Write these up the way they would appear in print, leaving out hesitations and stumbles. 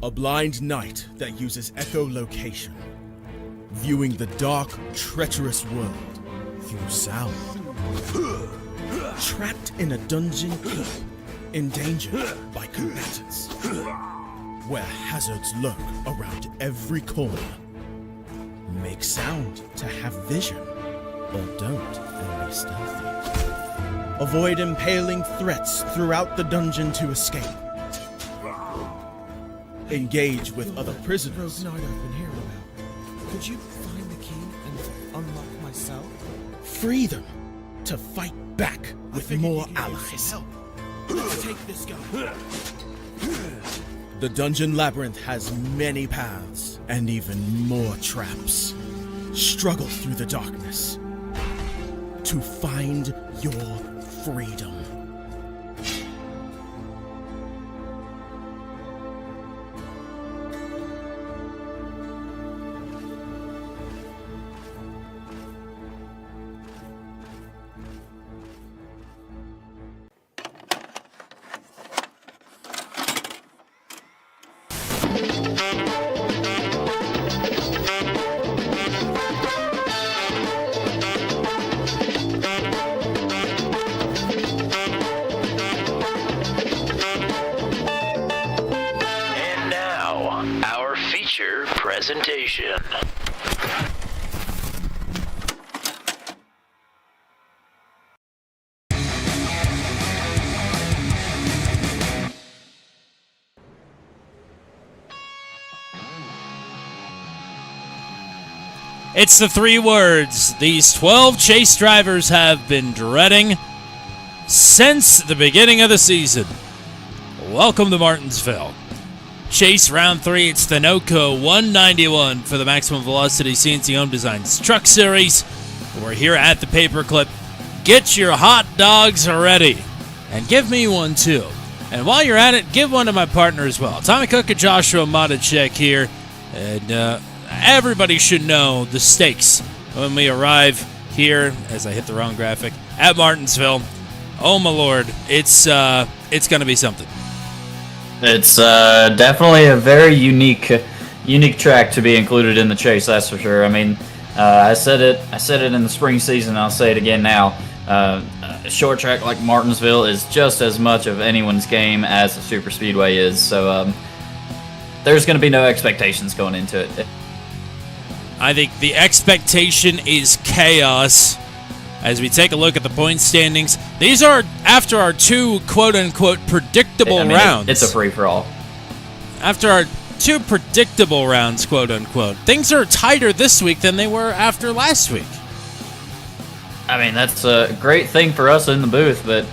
A blind knight that uses echolocation, viewing the dark, treacherous world through sound. Trapped in a dungeon keep, endangered by combatants, where hazards lurk around every corner. Make sound to have vision, or don't and be stealthy. Avoid impaling threats throughout the dungeon to escape. Engage with other prisoners. Rogue Knight I've been hearing about. Could you find the key and unlock my cell? Free them to fight back with more allies. Let's take this guy. The dungeon labyrinth has many paths and even more traps. Struggle through the darkness to find your freedom. Presentation. It's the three words these 12 chase drivers have been dreading since the beginning of the season. Welcome to Martinsville. Chase round 3, it's the NOCO 191 for the Maximum Velocity CNC Home Designs Truck Series. We're here at the Paperclip. Get your hot dogs ready. And give me one too. And while you're at it, give one to my partner as well. Tommy Cook and Joshua Motichek here. And everybody should know the stakes when we arrive here, as I hit the wrong graphic, at Martinsville. Oh my lord, it's going to be something. It's definitely a very unique track to be included in the chase. That's for sure. I mean, I said it in the spring season. I'll say it again now. A short track like Martinsville is just as much of anyone's game as a super speedway is. So there's going to be no expectations going into it. I think the expectation is chaos. As we take a look at the point standings, these are after our two quote-unquote predictable rounds. It's a free-for-all. After our two predictable rounds, quote-unquote, things are tighter this week than they were after last week. I mean, that's a great thing for us in the booth, but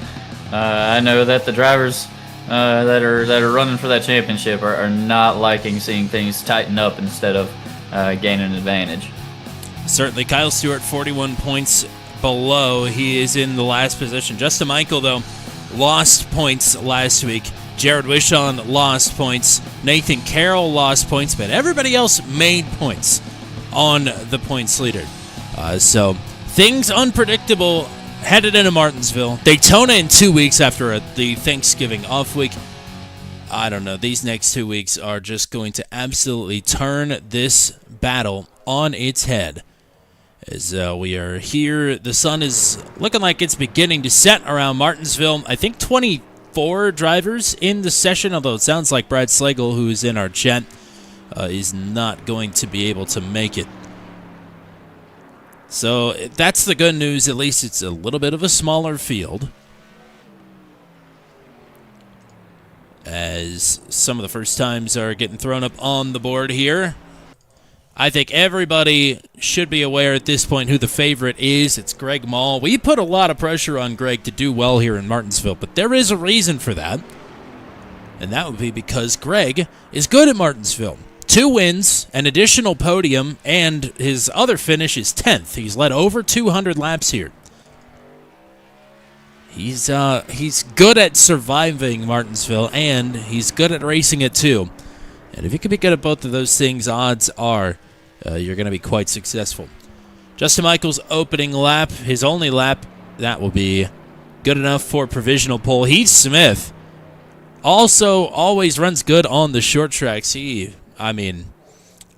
I know that the drivers that are running for that championship are not liking seeing things tighten up instead of gaining an advantage. Certainly, Kyle Stewart, 41 points below. He is in the last position. Justin Michael, though, lost points last week. Jared Wishon lost points. Nathan Carroll lost points, but everybody else made points on the points leader. So things unpredictable headed into Martinsville. Daytona in 2 weeks after the Thanksgiving off week. I don't know. These next 2 weeks are just going to absolutely turn this battle on its head. As we are here, the sun is looking like it's beginning to set around Martinsville. I think 24 drivers in the session, although it sounds like Brad Slagle, who is in our chat, is not going to be able to make it. So that's the good news. At least it's a little bit of a smaller field, as some of the first times are getting thrown up on the board here. I think everybody should be aware at this point who the favorite is. It's Greg Mall. We put a lot of pressure on Greg to do well here in Martinsville, but there is a reason for that. And that would be because Greg is good at Martinsville. 2 wins, an additional podium, and his other finish is 10th. He's led over 200 laps here. He's good at surviving Martinsville, and he's good at racing it too. And if you can be good at both of those things, odds are you're going to be quite successful. Justin Michael's opening lap, his only lap, that will be good enough for provisional pole. Heath Smith also always runs good on the short tracks. I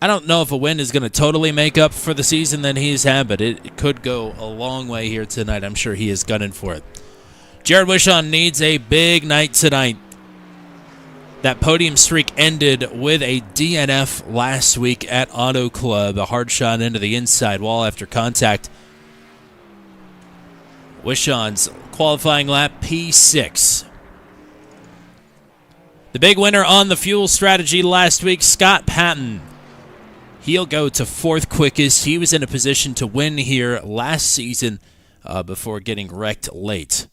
don't know if a win is going to totally make up for the season that he's had, but it could go a long way here tonight. I'm sure he is gunning for it. Jared Wishon needs a big night tonight. That podium streak ended with a DNF last week at Auto Club, a hard shot into the inside wall after contact. Wishon's qualifying lap, P6. The big winner on the fuel strategy last week, Scott Patton. He'll go to 4th quickest. He was in a position to win here last season before getting wrecked late.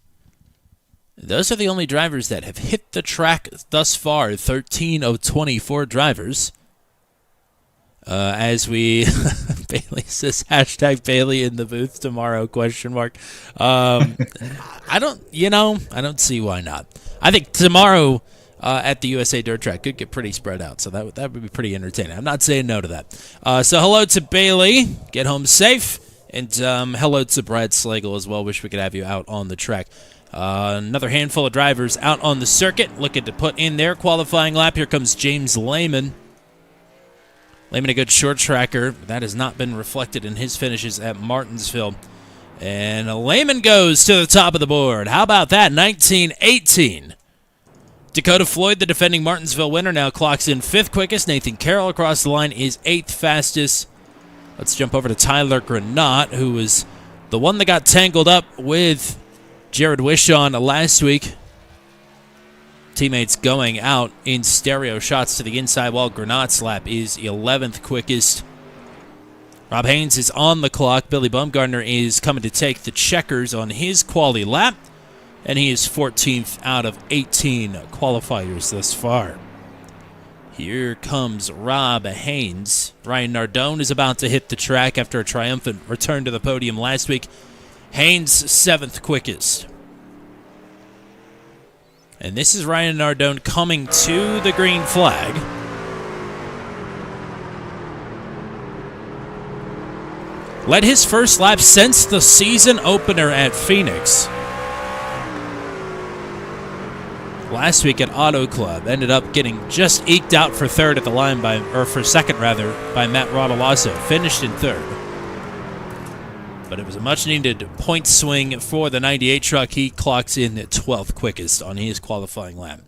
Those are the only drivers that have hit the track thus far, 13 of 24 drivers. As we, Bailey says, hashtag Bailey in the booth tomorrow, ? I don't see why not. I think tomorrow at the USA Dirt Track could get pretty spread out, so that would be pretty entertaining. I'm not saying no to that. So hello to Bailey. Get home safe. And hello to Brad Slagle as well. Wish we could have you out on the track. Another handful of drivers out on the circuit looking to put in their qualifying lap. Here comes James Lehman. Lehman, a good short tracker. That has not been reflected in his finishes at Martinsville. And Lehman goes to the top of the board. How about that? 19-18. Dakota Floyd, the defending Martinsville winner, now clocks in 5th quickest. Nathan Carroll across the line is 8th fastest. Let's jump over to Tyler Granat, who was the one that got tangled up with Jared Wishon last week. Teammates going out in stereo shots to the inside wall. Granat's lap is 11th quickest. Rob Haynes is on the clock. Billy Bumgardner is coming to take the checkers on his quality lap, and he is 14th out of 18 qualifiers thus far. Here comes Rob Haynes. Ryan Nardone is about to hit the track after a triumphant return to the podium last week. Haynes, 7th quickest. And this is Ryan Nardone coming to the green flag. Led his first lap since the season opener at Phoenix. Last week at Auto Club, ended up getting just eked out for third at the line for second by Matt Rodolasso. Finished in 3rd. But it was a much-needed point swing for the 98 truck. He clocks in at 12th quickest on his qualifying lap.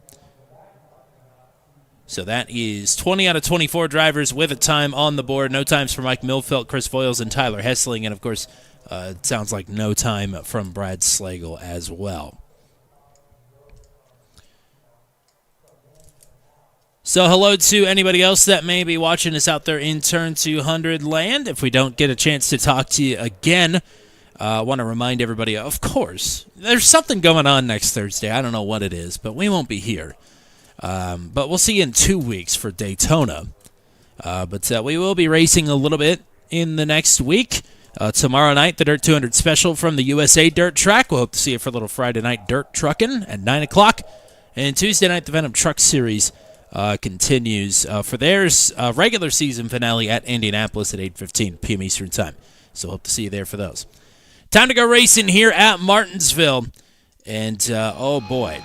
So that is 20 out of 24 drivers with a time on the board. No times for Mike Milfelt, Chris Voiles, and Tyler Hessling. And, of course, it sounds like no time from Brad Slagle as well. So hello to anybody else that may be watching us out there in Turn 200 land. If we don't get a chance to talk to you again, I want to remind everybody, of course, there's something going on next Thursday. I don't know what it is, but we won't be here. But we'll see you in 2 weeks for Daytona. But we will be racing a little bit in the next week. Tomorrow night, the Dirt 200 special from the USA Dirt Track. We'll hope to see you for a little Friday night dirt trucking at 9 o'clock. And Tuesday night, the Venom Truck Series continues for their regular season finale at Indianapolis at 8:15 p.m. Eastern Time. So hope to see you there for those. Time to go racing here at Martinsville. And, oh boy,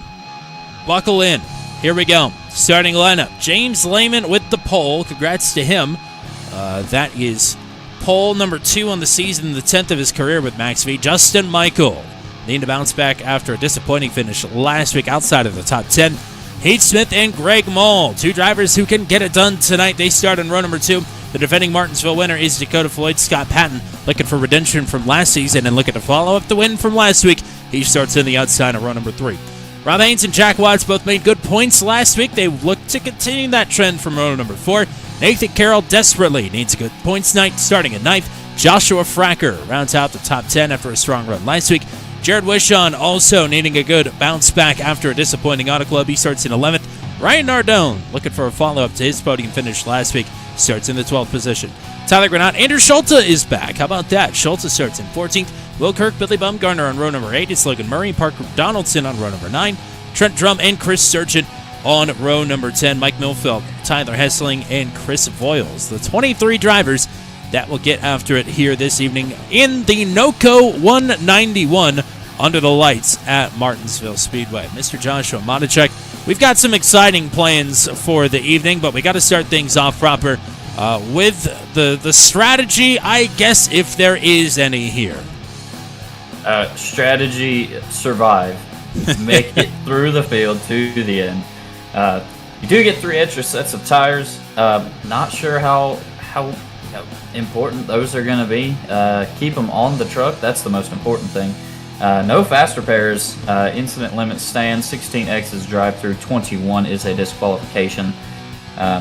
buckle in. Here we go. Starting lineup. James Lehman with the pole. Congrats to him. That is pole number 2 on the season, the 10th of his career with Max V. Justin Michael needing to bounce back after a disappointing finish last week outside of the top 10. Heath Smith and Greg Moll, 2 drivers who can get it done tonight. They start in row number 2. The defending Martinsville winner is Dakota Floyd. Scott Patton looking for redemption from last season and looking to follow up the win from last week. He starts in the outside of row number 3. Rob Haynes and Jack Watts both made good points last week. They look to continue that trend from row number 4. Nathan Carroll desperately needs a good points night, starting at 9th. Joshua Fracker rounds out the top 10 after a strong run last week. Jared Wishon also needing a good bounce back after a disappointing Auto Club. He starts in 11th. Ryan Nardone looking for a follow-up to his podium finish last week. Starts in the 12th position. Tyler Granat. Andrew Schulte is back. How about that? Schulte starts in 14th. Will Kirk, Billy Bumgardner on row number 8. It's Logan Murray, Parker Donaldson on row number 9. Trent Drum and Chris Sargent on row number 10. Mike Milfeld, Tyler Hessling, and Chris Voiles. The 23 drivers that will get after it here this evening in the NOCO 191 under the lights at Martinsville Speedway. Mr. Joshua Motichek, we've got some exciting plans for the evening, but we got to start things off proper with the strategy, I guess, if there is any here. Strategy: survive, make it through the field to the end. You do get 3 extra sets of tires. Not sure how important those are going to be. Keep them on the truck. That's the most important thing. No fast repairs. Incident limit stands. 16X's drive-through. 21 is a disqualification.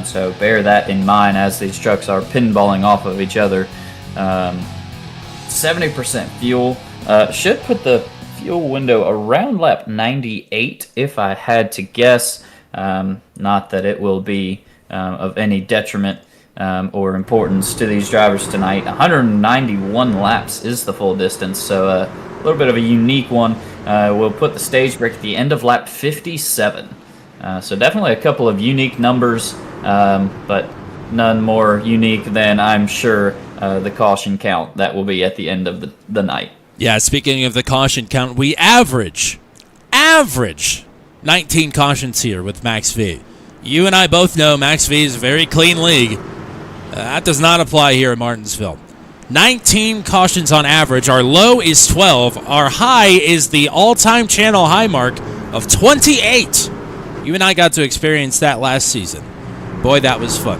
So bear that in mind as these trucks are pinballing off of each other. 70% fuel. Should put the fuel window around lap 98 if I had to guess. Not that it will be of any detriment or importance to these drivers tonight. 191 laps is the full distance, so a little bit of a unique one. We'll put the stage break at the end of lap 57. So definitely a couple of unique numbers, but none more unique than, I'm sure, the caution count that will be at the end of the night. Yeah, speaking of the caution count, we average 19 cautions here with Max V. You and I both know Max V is a very clean league. That does not apply here at Martinsville. 19 cautions on average. Our low is 12. Our high is the all-time channel high mark of 28. You and I got to experience that last season. Boy, that was fun.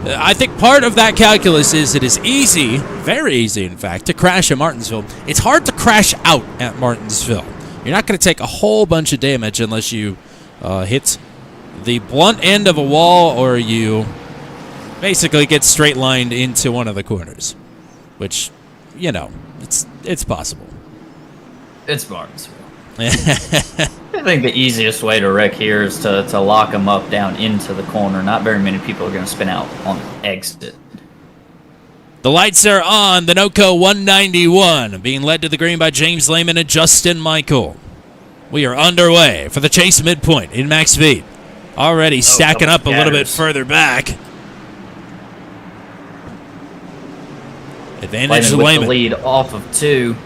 I think part of that calculus is it is easy, very easy in fact, to crash at Martinsville. It's hard to crash out at Martinsville. You're not going to take a whole bunch of damage unless you hit the blunt end of a wall or you basically get straight lined into one of the corners, which, you know, it's possible. It's Martinsville. I think the easiest way to wreck here is to lock them up down into the corner. Not very many people are going to spin out on the exit. The lights are on. The NOCO 191 being led to the green by James Lehman and Justin Michael. We are underway for the chase midpoint in Max V. Already stacking up a little bit further back. Advantage to Lehman with Lehman. the lead off of 2.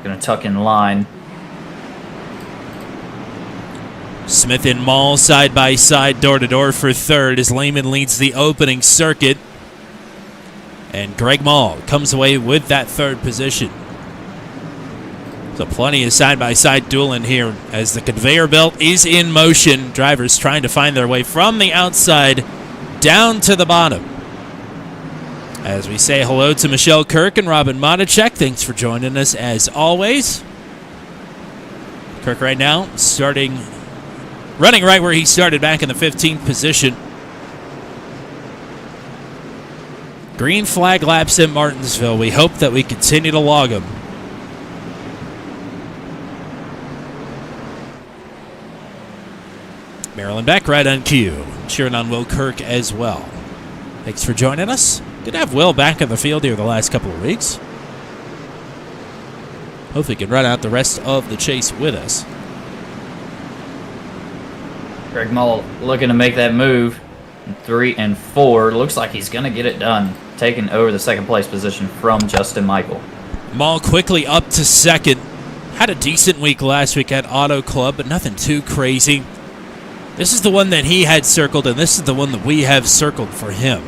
Going to tuck in line. Smith and Mall side by side, door to door for third as Lehman leads the opening circuit. And Greg Mall comes away with that third position. So plenty of side-by-side dueling here as the conveyor belt is in motion. Drivers trying to find their way from the outside down to the bottom. As we say hello to Michelle Kirk and Robin Motichek, thanks for joining us as always. Kirk right now running right where he started back in the 15th position. Green flag laps in Martinsville. We hope that we continue to log them. Marilyn Beck right on cue. Cheering on Will Kirk as well. Thanks for joining us. Good to have Will back in the field here the last couple of weeks. Hopefully he can run out the rest of the chase with us. Greg Mull looking to make that move. 3 and 4. Looks like he's going to get it done. Taking over the second place position from Justin Michael. Mall quickly up to second. Had a decent week last week at Auto Club, but nothing too crazy. This is the one that he had circled, and this is the one that we have circled for him.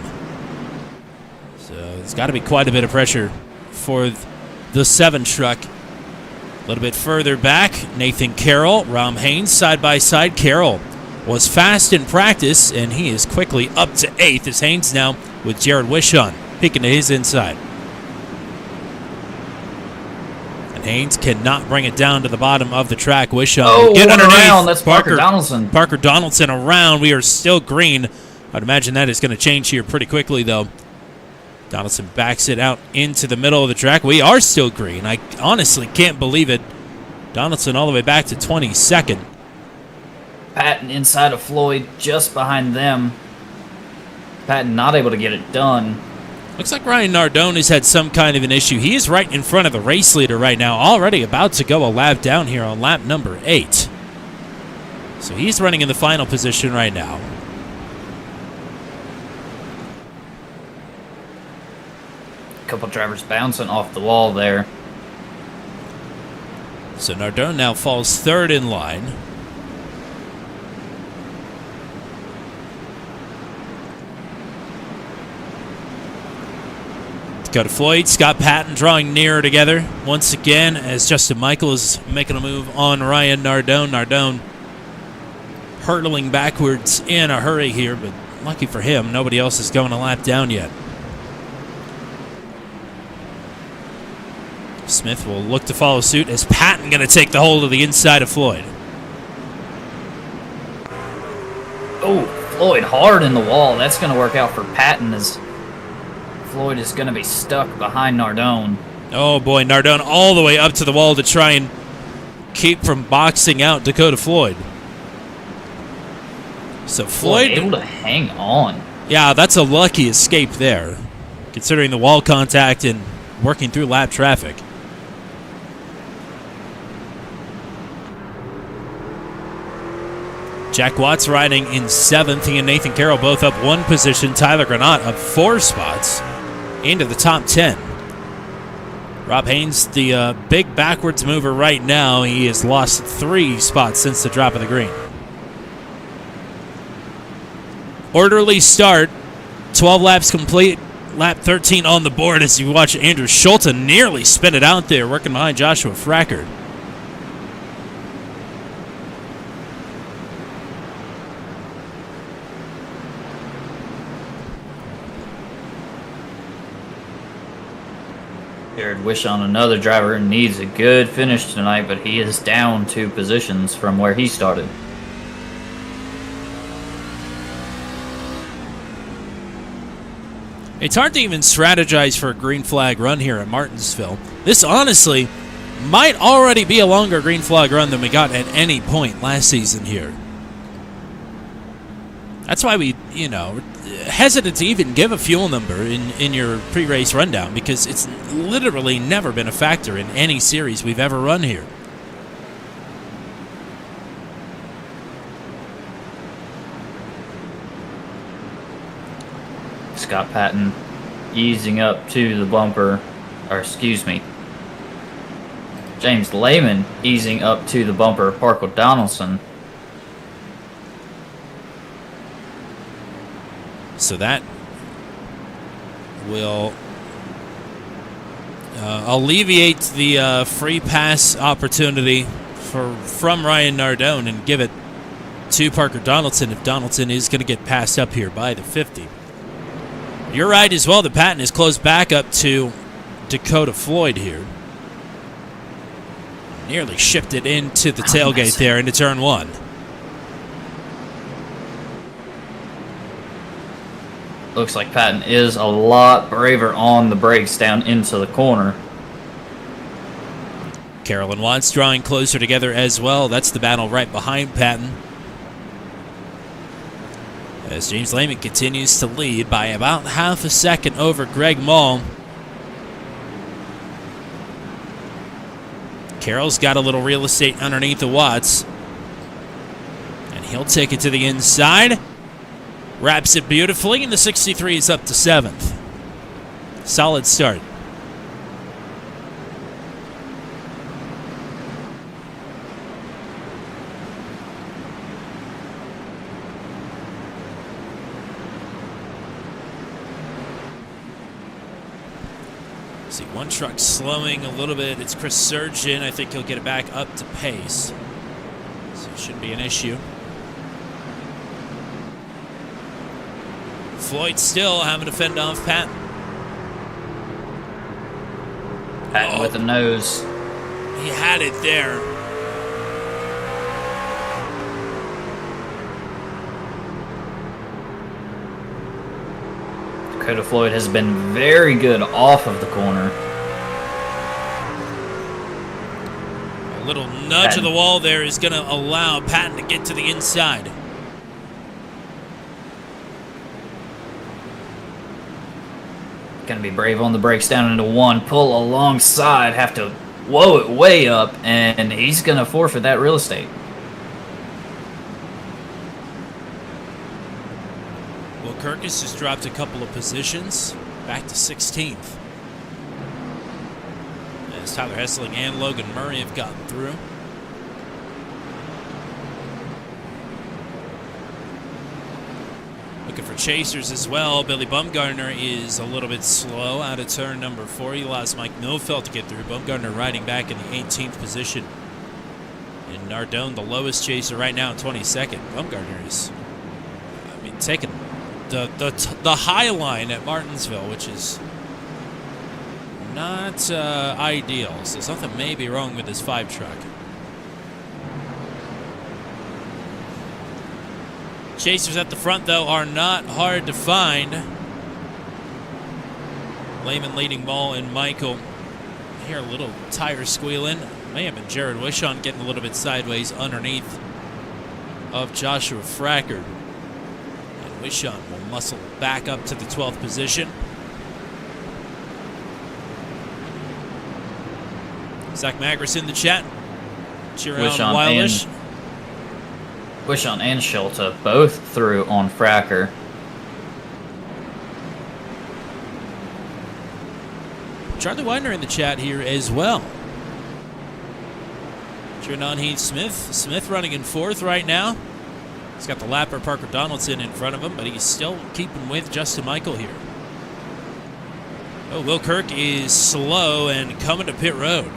So there's got to be quite a bit of pressure for the 7 truck. A little bit further back, Nathan Carroll, Rom Haynes side by side. Carroll was fast in practice, and he is quickly up to 8th as Haynes now with Jared Wishon peeking to his inside. And Haynes cannot bring it down to the bottom of the track. Wishon get underneath. Around. That's Parker Donaldson. Parker Donaldson around. We are still green. I'd imagine that is going to change here pretty quickly, though. Donaldson backs it out into the middle of the track. We are still green. I honestly can't believe it. Donaldson all the way back to 22nd. Patton inside of Floyd, just behind them. Patton not able to get it done. Looks like Ryan Nardone has had some kind of an issue. He is right in front of the race leader right now, already about to go a lap down here on lap number 8. So he's running in the final position right now. A couple drivers bouncing off the wall there. So Nardone now falls third in line. Dakota Floyd, Scott Patton drawing nearer together once again as Justin Michael is making a move on Ryan Nardone. Nardone hurtling backwards in a hurry here, but lucky for him, nobody else is going a lap down yet. Smith will look to follow suit as Patton going to take the hold of the inside of Floyd. Oh, Floyd hard in the wall. That's going to work out for Patton as Floyd is going to be stuck behind Nardone. Oh boy, Nardone all the way up to the wall to try and keep from boxing out Dakota Floyd. So Floyd able to hang on. Yeah, that's a lucky escape there, considering the wall contact and working through lap traffic. Jack Watts riding in 7th. He and Nathan Carroll both up 1 position. Tyler Granat up 4 spots into the top 10. Rob Haynes, the big backwards mover right now. He has lost 3 spots since the drop of the green. Orderly start. 12 laps complete. Lap 13 on the board as you watch Andrew Schulte nearly spin it out there, working behind Joshua Frackert. Jared Wishon, another driver, needs a good finish tonight, but he is down 2 positions from where he started. It's hard to even strategize for a green flag run here at Martinsville. This honestly might already be a longer green flag run than we got at any point last season here. That's why we, hesitant to even give a fuel number in your pre-race rundown, because it's literally never been a factor in any series we've ever run here. Scott Patton easing up to the bumper, or excuse me, James Lehman easing up to the bumper, Parker Donaldson. So that will alleviate the free pass opportunity from Ryan Nardone and give it to Parker Donaldson if Donaldson is going to get passed up here by the 50. You're right as well. The Patton is close back up to Dakota Floyd here. Nearly shipped it into the tailgate there into turn 1. Looks like Patton is a lot braver on the brakes down into the corner. Carroll and Watts drawing closer together as well. That's the battle right behind Patton, as James Lehman continues to lead by about half a second over Greg Mall. Carroll's got a little real estate underneath the Watts, and he'll take it to the inside. Wraps it beautifully, and the 63 is up to 7th. Solid start. See, one truck slowing a little bit. It's Chris Surgeon. I think he'll get it back up to pace, so it shouldn't be an issue. Floyd still having to fend off Patton. Patton with the nose. He had it there. Dakota Floyd has been very good off of the corner. A little nudge of the wall there is going to allow Patton to get to the inside. Gonna be brave on the brakes down into 1, pull alongside, have to whoa it way up, and he's gonna forfeit that real estate. Well, Kirkus has dropped a couple of positions, back to 16th. as Tyler Hessling and Logan Murray have gotten through. Looking for chasers as well. Billy Bumgarner is a little bit slow out of turn number 4. He allows Mike Nofeld to get through. Bumgarner riding back in the 18th position. And Nardone, the lowest chaser right now in 22nd. Bumgarner is, taking the high line at Martinsville, which is not ideal. So something may be wrong with this 5 truck. Chasers at the front, though, are not hard to find. Lehman leading Ball and Michael. Hear a little tire squealing. May have been Jared Wishon getting a little bit sideways underneath of Joshua Frackard. And Wishon will muscle back up to the 12th position. Zach Magris in the chat. Cheering on Wildish. Wishon and Schulte both through on Fracker. Charlie Widener in the chat here as well. Cheering on Heath Smith. Smith running in 4th right now. He's got the lapper Parker Donaldson in front of him, but he's still keeping with Justin Michael here. Oh, Will Kirk is slow and coming to pit road.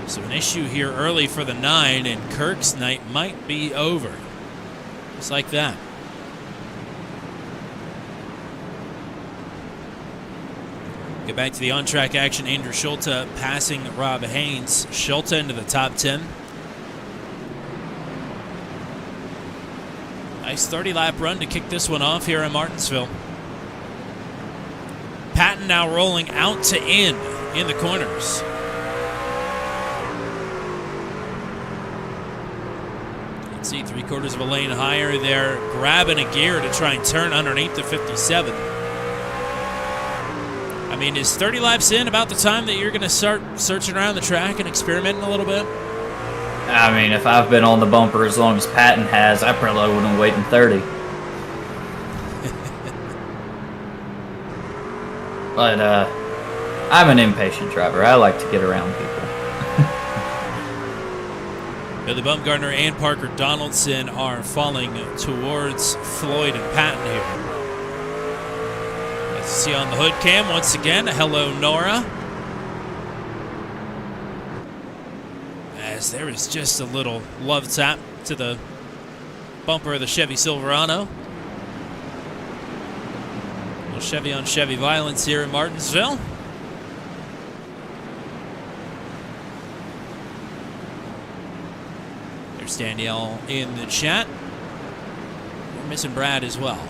So an issue here early for the 9, and Kirk's night might be over. Just like that. Get back to the on-track action. Andrew Schulte passing Rob Haynes. Schulte into the top 10. Nice 30-lap run to kick this one off here in Martinsville. Patton now rolling out to in the corners. See, 3/4 of a lane higher there, grabbing a gear to try and turn underneath the 57. I mean, is 30 laps in about the time that you're going to start searching around the track and experimenting a little bit? I mean, if I've been on the bumper as long as Patton has, I probably wouldn't wait in 30. But I'm an impatient driver. I like to get around people. Billy Bumgarner and Parker Donaldson are falling towards Floyd and Patton here. Let's see on the hood cam once again. Hello, Nora. As there is just a little love tap to the bumper of the Chevy Silverado. A little Chevy on Chevy violence here in Martinsville. There's Danielle in the chat. We're missing Brad as well.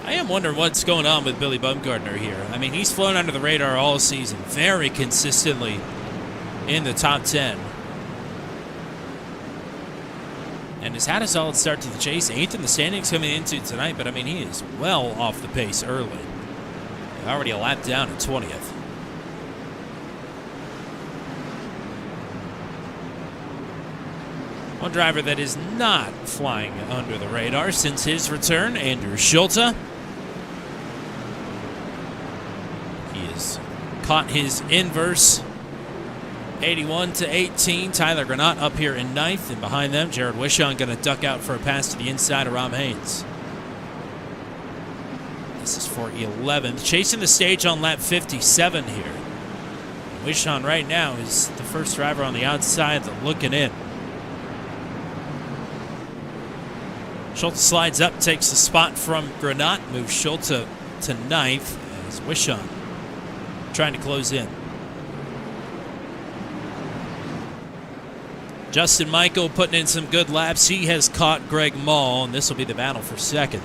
I am wondering what's going on with Billy Bumgarner here. I mean, he's flown under the radar all season, very consistently in the top 10. And has had a solid start to the chase. 8th in the standings coming into tonight, but I mean, he is well off the pace early. Already a lap down at 20th. One driver that is not flying under the radar since his return, Andrew Schulte. He has caught his inverse 81-18. Tyler Granat up here in 9th, and behind them, Jared Wishon going to duck out for a pass to the inside of Rob Haynes. This is for 11th. Chasing the stage on lap 57 here. And Wishon right now is the first driver on the outside looking in. Schulte slides up, takes the spot from Granat, moves Schulte to 9th as Wishon trying to close in. Justin Michael putting in some good laps. He has caught Greg Mall, and this will be the battle for 2nd.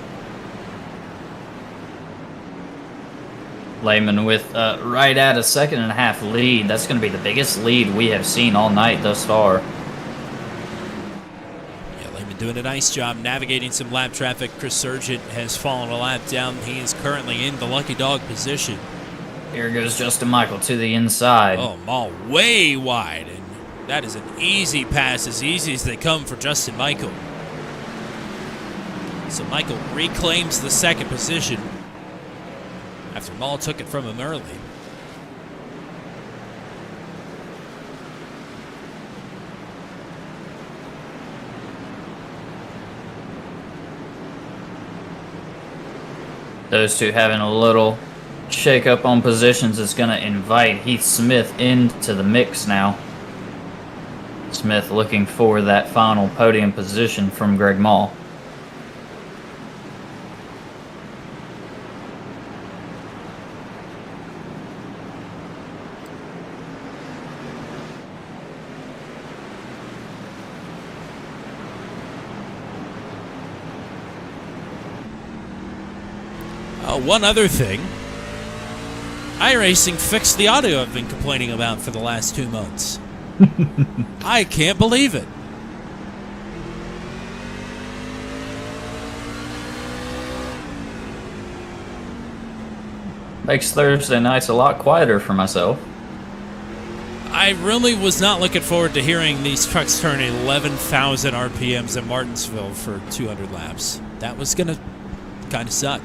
Lehman with right at a 2.5 lead. That's going to be the biggest lead we have seen all night thus far. Doing a nice job navigating some lap traffic. Chris Sargent has fallen a lap down. He is currently in the lucky dog position. Here goes Justin Michael to the inside. Oh, Mall way wide. And that is an easy pass, as easy as they come for Justin Michael. So Michael reclaims the 2nd position after Mall took it from him early. Those two having a little shake up on positions is going to invite Heath Smith into the mix now. Smith looking for that final podium position from Greg Mall. One other thing. iRacing fixed the audio I've been complaining about for the last 2 months. I can't believe it. Makes Thursday nights a lot quieter for myself. I really was not looking forward to hearing these trucks turn 11,000 RPMs at Martinsville for 200 laps. That was going to kind of suck.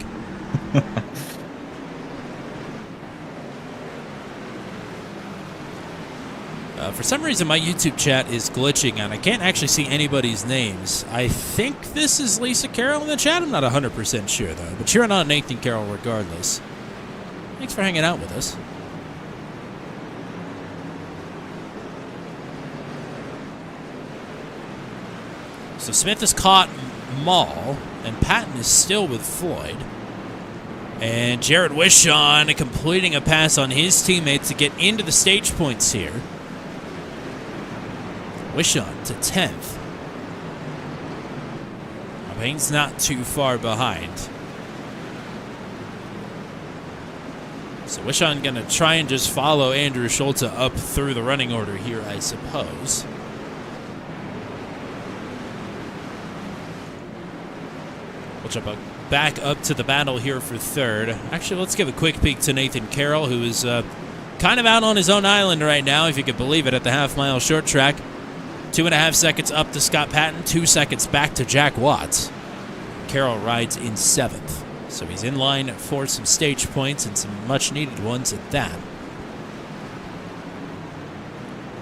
For some reason, my YouTube chat is glitching, and I can't actually see anybody's names. I think this is Lisa Carroll in the chat. I'm not 100% sure, though. But cheering on Nathan Carroll regardless. Thanks for hanging out with us. So Smith has caught Mall, and Patton is still with Floyd. And Jared Wishon completing a pass on his teammates to get into the stage points here. Wishon to 10th. Payne's not too far behind. So Wishon going to try and just follow Andrew Schulte up through the running order here, I suppose. We'll jump back up to the battle here for third. Actually, let's give a quick peek to Nathan Carroll, who is kind of out on his own island right now, if you could believe it, at the half-mile short track. 2.5 seconds up to Scott Patton, 2 seconds back to Jack Watts. Carroll rides in 7th, so he's in line for some stage points and some much-needed ones at that.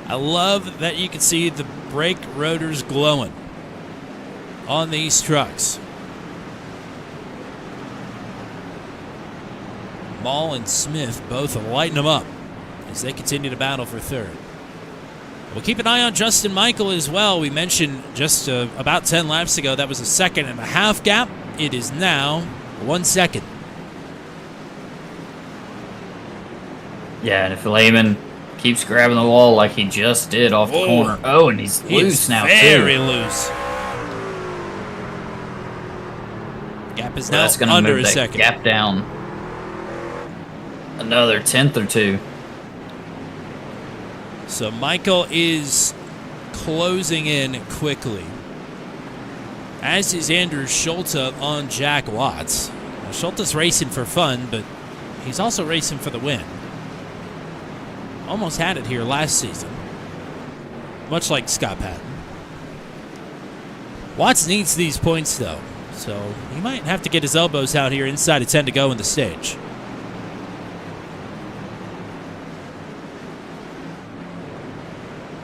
I love that you can see the brake rotors glowing on these trucks. Mall and Smith both lighting them up as they continue to battle for third. We'll keep an eye on Justin Michael as well. We mentioned just about 10 laps ago that was a 1.5-second gap. It is now 1 second. Yeah, and if Lehman keeps grabbing the wall like he just did off the corner. Oh, and he's loose now, very too. Loose. Gap is Well, now that's gonna under move a that second. gap down another 10th or 2. So Michael is closing in quickly, as is Andrew Schulte on Jack Watts. Now, Schulte's racing for fun, but he's also racing for the win. Almost had it here last season, much like Scott Patton. Watts needs these points, though, so he might have to get his elbows out here inside of 10 to go in the stage.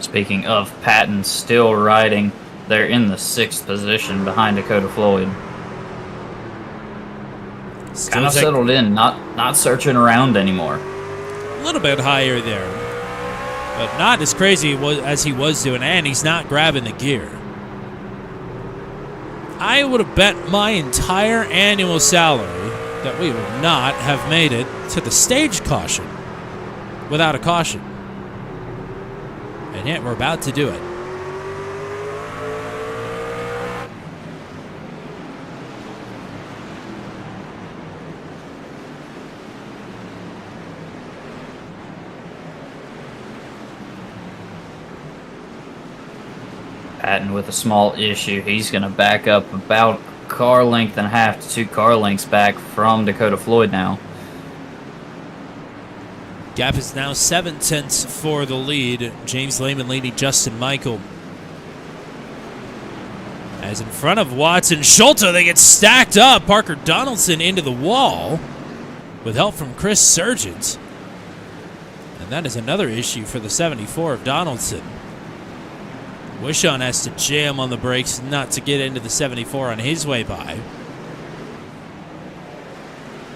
Speaking of Patton still riding, they're in the 6th position behind Dakota Floyd. Kind of settled in, not searching around anymore. A little bit higher there, but not as crazy as he was doing, and he's not grabbing the gear. I would have bet my entire annual salary that we would not have made it to the stage caution without a caution. And yet we're about to do it. Patton with a small issue. He's going to back up about a car length and a half to 2 car lengths back from Dakota Floyd now. Gap is now 7 tenths for the lead. James Lehman leading Justin Michael. As in front of Watts and Schulte, they get stacked up. Parker Donaldson into the wall with help from Chris Surgeons. And that is another issue for the 74 of Donaldson. Wishon has to jam on the brakes not to get into the 74 on his way by.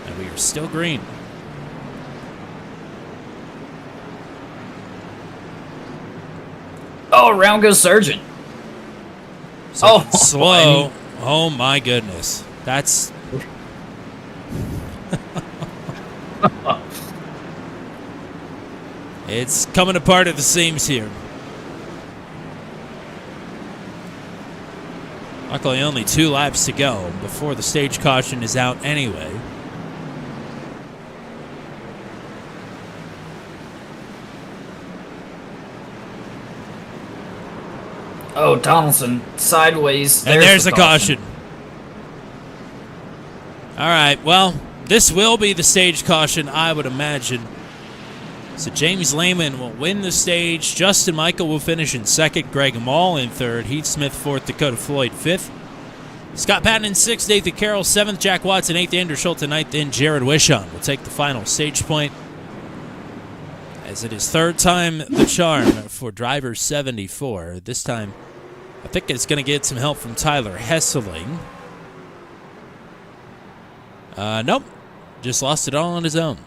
And we are still green. Oh, around goes Surgeon. So Oh, slow. Oh my goodness. That's it's coming apart at the seams here. Luckily, only 2 laps to go before the stage caution is out anyway. Oh, Donaldson sideways. And there's the a caution. All right, well, this will be the stage caution, I would imagine. So James Lehman will win the stage. Justin Michael will finish in second. Greg Mall in third. Heath Smith fourth. Dakota Floyd fifth. Scott Patton in sixth. Nathan Carroll seventh. Jack Watson eighth. Andrew Schulte ninth. And Jared Wishon will take the final stage point, as it is third time the charm for driver 74. This time, I think it's going to get some help from Tyler Hesseling. Nope. Just lost it all on his own.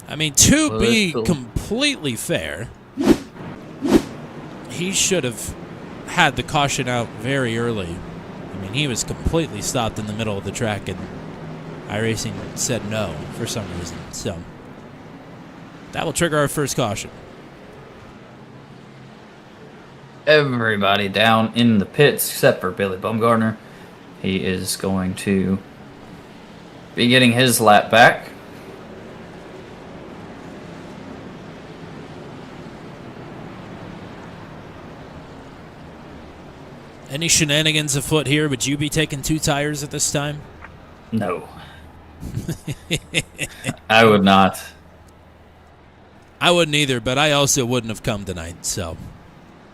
I mean, to be completely fair, he should have had the caution out very early. I mean, he was completely stopped in the middle of the track, and iRacing said no for some reason. So that will trigger our first caution. Everybody down in the pits except for Billy Bumgarner. He is going to be getting his lap back. Any shenanigans afoot here? Would you be taking 2 tires at this time? No. I would not. I wouldn't either, but I also wouldn't have come tonight, so.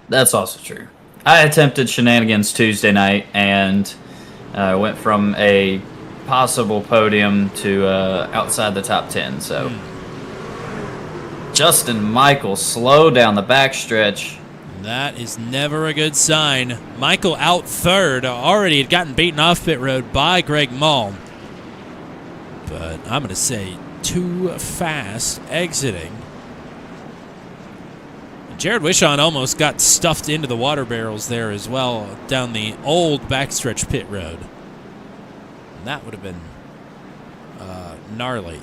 That's also true. I attempted shenanigans Tuesday night and went from a possible podium to outside the top 10. So Justin Michael slow down the backstretch. That is never a good sign. Michael out third. Already had gotten beaten off pit road by Greg Mall. But I'm going to say too fast exiting. Jared Wishon almost got stuffed into the water barrels there as well down the old backstretch pit road. And that would have been gnarly.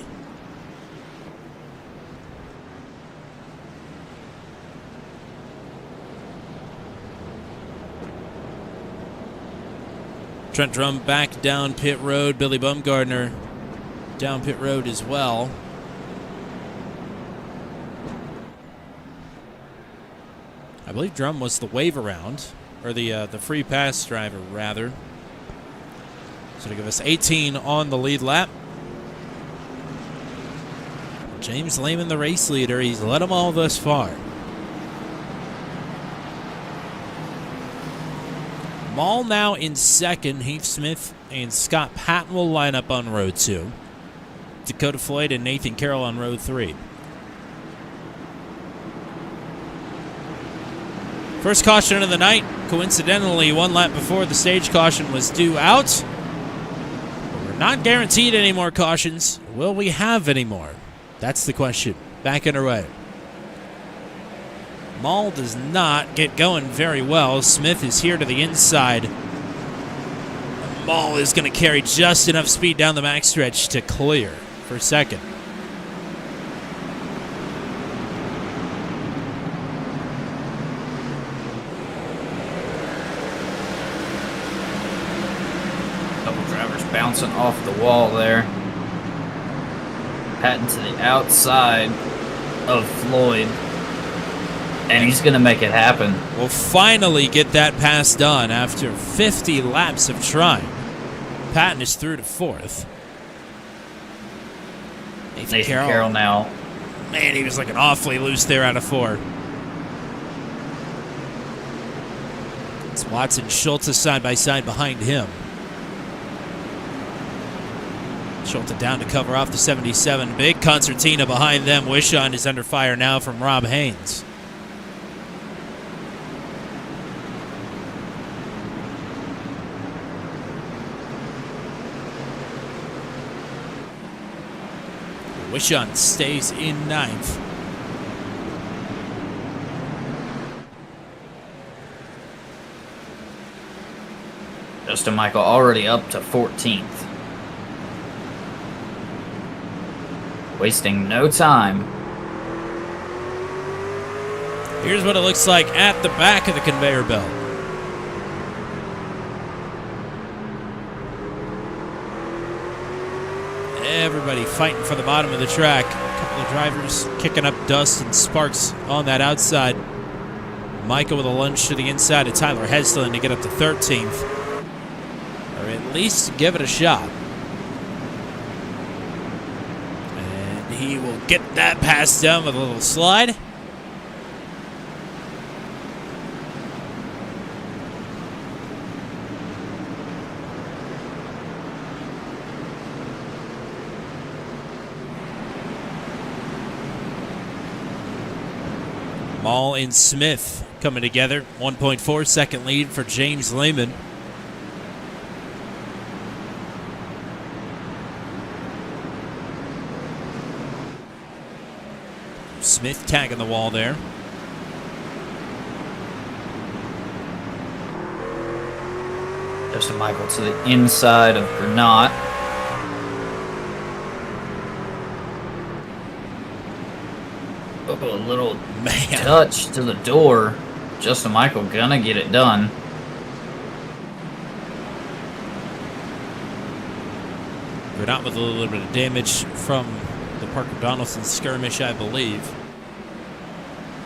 Trent Drum back down pit road. Billy Bumgardner down pit road as well. I believe Drum was the wave around, or the free pass driver, rather. So to give us 18 on the lead lap. James Lehman, the race leader, he's led them all thus far. Mall now in second. Heath Smith and Scott Patton will line up on row 2. Dakota Floyd and Nathan Carroll on row 3. First caution of the night. Coincidentally, 1 lap before the stage caution was due out. We're not guaranteed any more cautions. Will we have any more? That's the question. Back underway. Mall does not get going very well. Smith is here to the inside. Mall is going to carry just enough speed down the backstretch to clear for second. Couple drivers bouncing off the wall there. Patton to the outside of Floyd. And he's going to make it happen. We'll finally get that pass done after 50 laps of trying. Patton is through to 4th. Nathan Carroll now. Man, he was looking awfully loose there out of 4. It's Watson Schulte side by side behind him. Schulte down to cover off the 77. Big concertina behind them. Wishon is under fire now from Rob Haynes. Wishon stays in ninth. Justin Michael already up to 14th. Wasting no time. Here's what it looks like at the back of the conveyor belt. Everybody fighting for the bottom of the track. A couple of drivers kicking up dust and sparks on that outside. Michael with a lunge to the inside of Tyler Hesslin to get up to 13th. Or at least give it a shot. And he will get that pass down with a little slide. Mall and Smith coming together. 1.4 second lead for James Lehman. Smith tagging the wall there. Justin Michael to the inside of Granat. Oh, a little touch to the door. Justin Michael gonna get it done. Granat with a little bit of damage from the Parker Donaldson skirmish, I believe.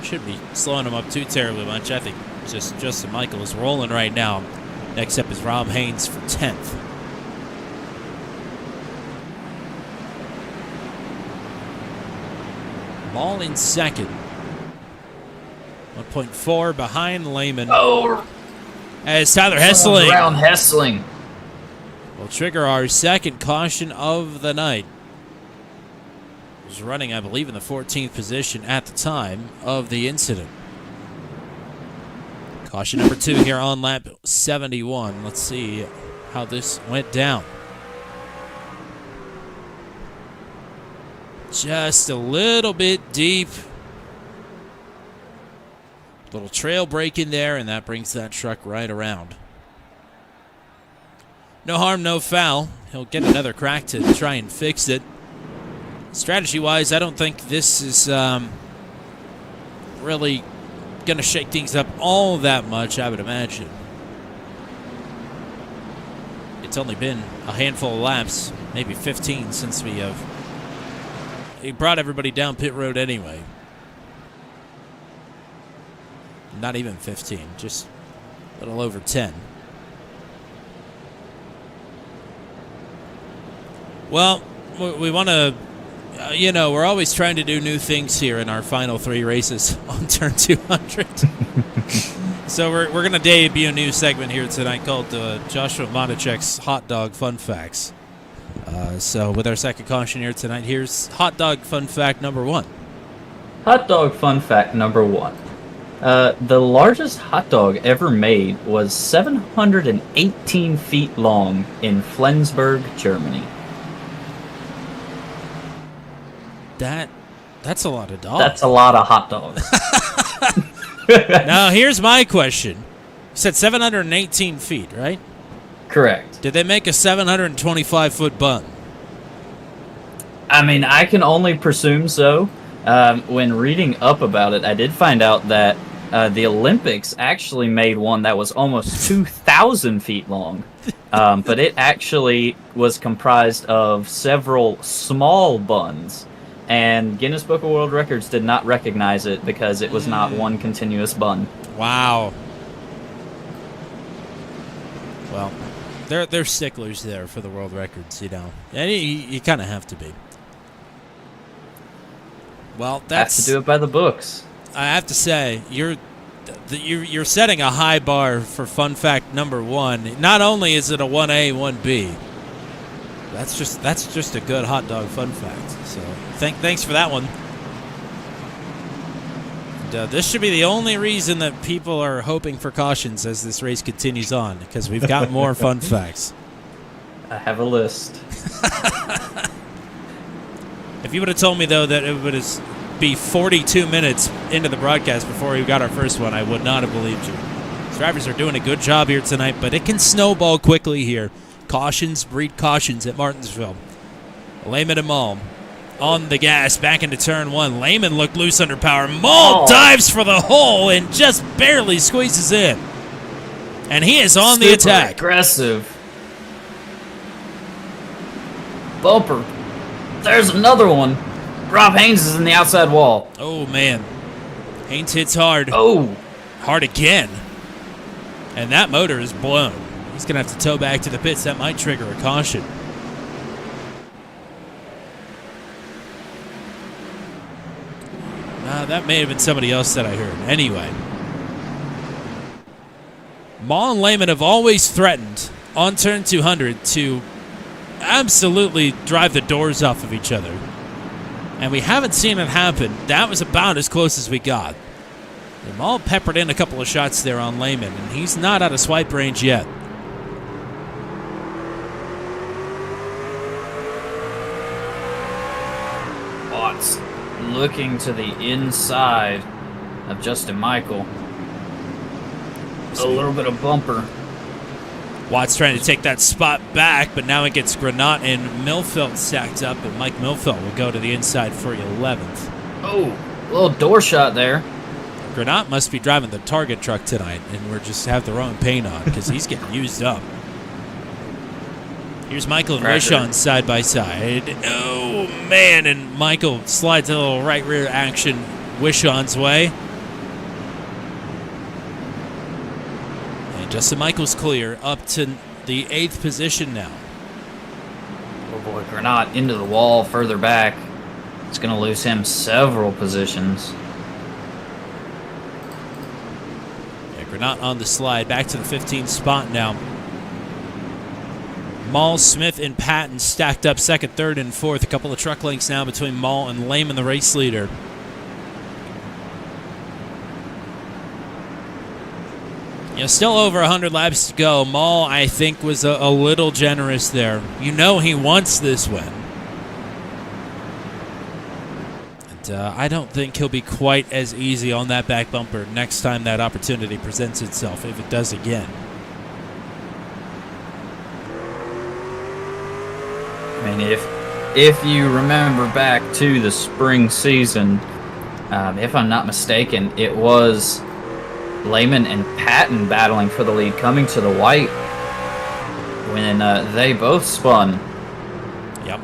Shouldn't be slowing him up too terribly much. I think just Justin Michael is rolling right now. Next up is Rob Haynes for 10th. Ball in second. 1.4 behind Lehman. Oh! As Tyler Hesseling Around Hesseling. will trigger our second caution of the night. He was running, I believe, in the 14th position at the time of the incident. Caution number 2 here on lap 71. Let's see how this went down. Just a little bit deep. Little trail break in there, and that brings that truck right around. No harm, no foul. He'll get another crack to try and fix it. Strategy-wise, I don't think this is really going to shake things up all that much, I would imagine. It's only been a handful of laps, maybe 15, since he brought everybody down pit road anyway. Not even 15, just a little over 10. Well, we want to, we're always trying to do new things here in our final 3 races on turn 200. So we're going to debut a new segment here tonight called Joshua Motichek's Hot Dog Fun Facts. So with our second caution here tonight, here's Hot Dog Fun Fact number 1. Hot Dog Fun Fact number 1. The largest hot dog ever made was 718 feet long in Flensburg, Germany. That's a lot of dogs. That's a lot of hot dogs. Now, here's my question. You said 718 feet, right? Correct. Did they make a 725-foot bun? I mean, I can only presume so. When reading up about it, I did find out that the Olympics actually made one that was almost 2,000 feet long. But it actually was comprised of several small buns. And Guinness Book of World Records did not recognize it because it was not one continuous bun. Wow. Well, they're sticklers there for the world records, And you kind of have to be. Well, that's have to do it by the books. I have to say, you're setting a high bar for fun fact number 1. Not only is it a 1A, 1B. That's just a good hot dog fun fact. So thanks for that one. And, this should be the only reason that people are hoping for cautions as this race continues on, because we've got more fun facts. I have a list. If you would have told me, though, that it would be 42 minutes into the broadcast before we got our first one, I would not have believed you. These drivers are doing a good job here tonight, but it can snowball quickly here. Cautions breed cautions at Martinsville. Lehman and Mall on the gas, back into turn one. Lehman looked loose under power. Mall dives for the hole and just barely squeezes in. And he is on the attack. Aggressive. Bumper. There's another one. Rob Haynes is in the outside wall. Oh, man. Haynes hits hard. Oh. Hard again. And that motor is blown. He's going to have to tow back to the pits. That might trigger a caution. That may have been somebody else that I heard. Anyway. Mall and Lehman have always threatened on turn 200 to absolutely drive the doors off of each other. And we haven't seen it happen. That was about as close as we got. And Mall peppered in a couple of shots there on Lehman, and he's not out of swipe range yet. Watts looking to the inside of Justin Michael. A little bit of bumper. Watts trying to take that spot back, but now it gets Granat and Milfelt stacked up, and Mike Milfelt will go to the inside for 11th. Oh, a little door shot there. Granat must be driving the Target truck tonight, and we're just have the wrong paint on because he's getting used up. Here's Michael and Wishon side by side. Oh, man, and Michael slides a little right rear action Wishon's way. And Justin Michael's clear up to the 8th position now. Oh boy, Granat into the wall further back. It's going to lose him several positions. Yeah, Granat on the slide, back to the 15th spot now. Mall, Smith, and Patton stacked up second, third, and fourth. A couple of truck lengths now between Mall and Lehman, the race leader. Still over 100 laps to go. Mall, I think, was a little generous there. You know he wants this win. And I don't think he'll be quite as easy on that back bumper next time that opportunity presents itself, if it does again. I mean, if you remember back to the spring season, if I'm not mistaken, it was Lehman and Patton battling for the lead coming to the white when they both spun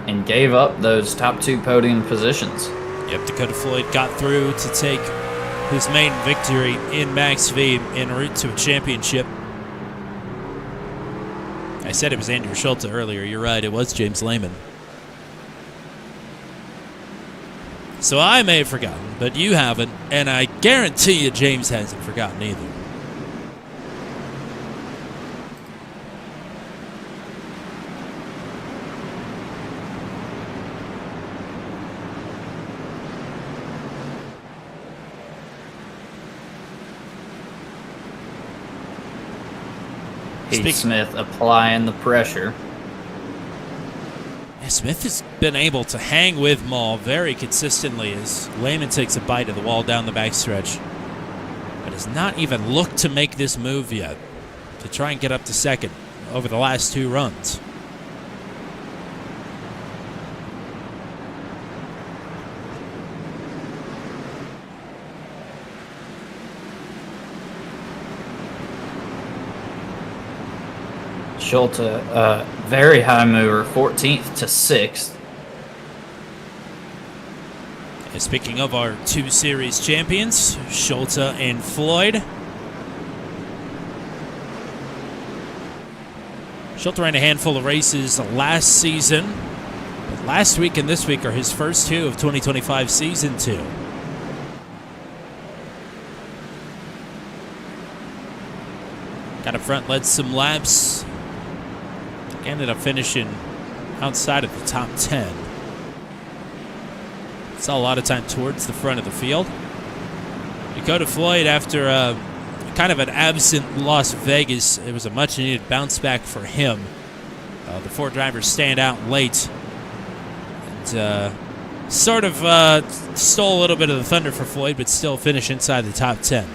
and gave up those top two podium positions. Yep, Dakota Floyd got through to take his main victory in Max V en route to a championship. I said it was Andrew Schulte earlier. You're right, it was James Lehman. So I may have forgotten, but you haven't, and I guarantee you James hasn't forgotten either. Pete Smith applying the pressure. Yeah, Smith has been able to hang with Mall very consistently as Lehman takes a bite of the wall down the backstretch, but has not even looked to make this move yet to try and get up to second over the last two runs. Schulte, very high mover, 14th to 6th. And speaking of our two series champions, Schulte and Floyd. Schulte ran a handful of races last season, but last week and this week are his first two of 2025 season two. Got up front, led some laps. Ended up finishing outside of the top 10. Saw a lot of time towards the front of the field. Dakota Floyd, after kind of an absent Las Vegas, it was a much-needed bounce back for him. The four drivers stand out late. And sort of stole a little bit of the thunder for Floyd, but still finish inside the top 10.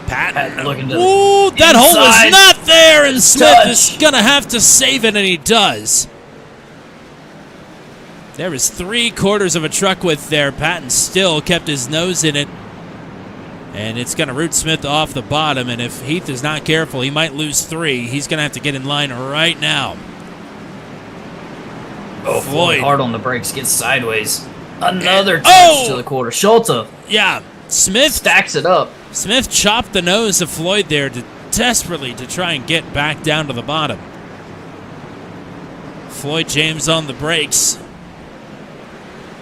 Patton looking to ooh, the that hole inside. is not there, and Smith Touch. is going to have to save it, and he does. There was 3/4 of a truck width there. Patton still kept his nose in it. And it's going to root Smith off the bottom. And if Heath is not careful, he might lose 3. He's going to have to get in line right now. Oh, Floyd hard on the brakes, gets sideways. Another touch Oh! to the quarter. Schulte Yeah, Smith stacks it up. Smith chopped the nose of Floyd there desperately to try and get back down to the bottom. Floyd James on the brakes.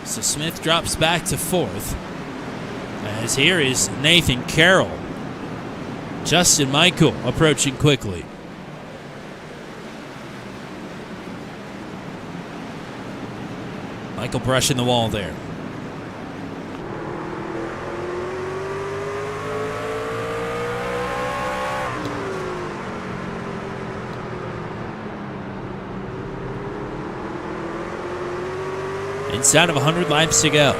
So Smith drops back to 4th. As here is Nathan Carroll. Justin Michael approaching quickly. Michael brushing the wall there. Inside of 100 laps to go.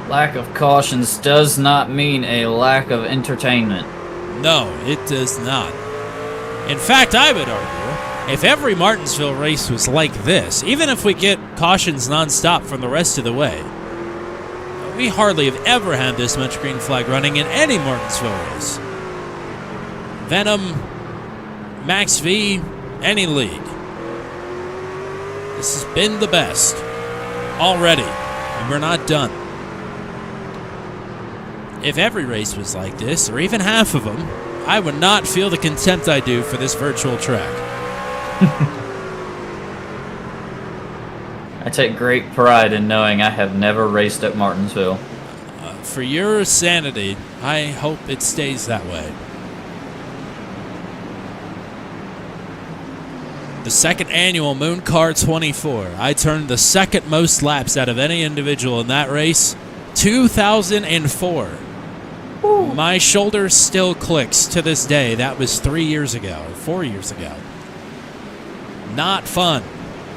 Lack of cautions does not mean a lack of entertainment. No, it does not. In fact, I would argue, if every Martinsville race was like this, even if we get cautions nonstop from the rest of the way, we hardly have ever had this much green flag running in any Martinsville race. Venom, Max V, any league. This has been the best already, and we're not done. If every race was like this, or even half of them, I would not feel the contempt I do for this virtual track. I take great pride in knowing I have never raced at Martinsville. For your sanity, I hope it stays that way. The second annual Moon Car 24. I turned the second most laps out of any individual in that race. 2004. Ooh. My shoulder still clicks to this day. That was 3 years ago, or 4 years ago. Not fun.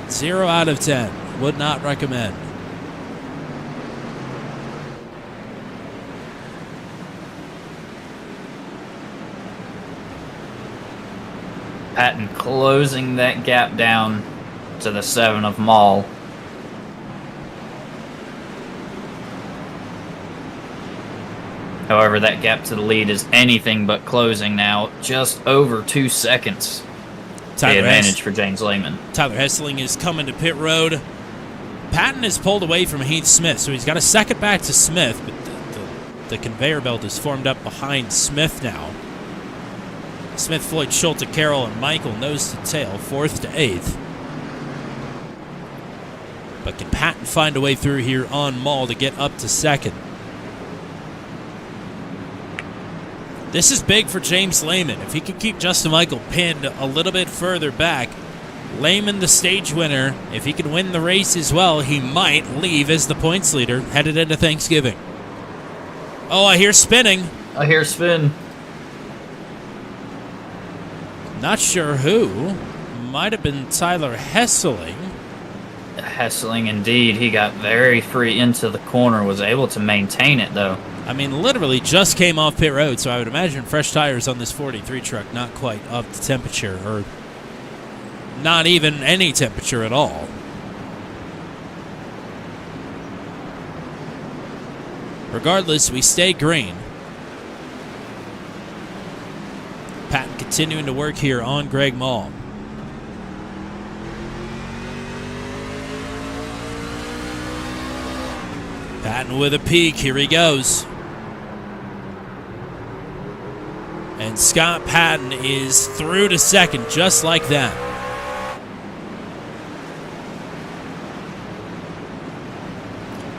0 out of 10. Would not recommend. Patton closing that gap down to the 7 of Mall. However, that gap to the lead is anything but closing now. Just over 2 seconds. The advantage for James Lehman. Tyler Hessling is coming to pit road. Patton is pulled away from Heath Smith, so he's got a second back to Smith, but the conveyor belt is formed up behind Smith now. Smith, Floyd, Schulte, Carroll, and Michael nose to tail, 4th to 8th. But can Patton find a way through here on Mall to get up to 2nd? This is big for James Lehman. If he can keep Justin Michael pinned a little bit further back, Lehman the stage winner. If he can win the race as well, he might leave as the points leader headed into Thanksgiving. Oh, I hear spinning. I hear spin. Not sure who. Might have been Tyler Hessling. Hessling, indeed. He got very free into the corner, was able to maintain it, though. I mean, literally just came off pit road, so I would imagine fresh tires on this 43 truck not quite up to temperature, or not even any temperature at all. Regardless, we stay green. Patton continuing to work here on Greg Mall. Patton with a peak. Here he goes. And Scott Patton is through to 2nd just like that.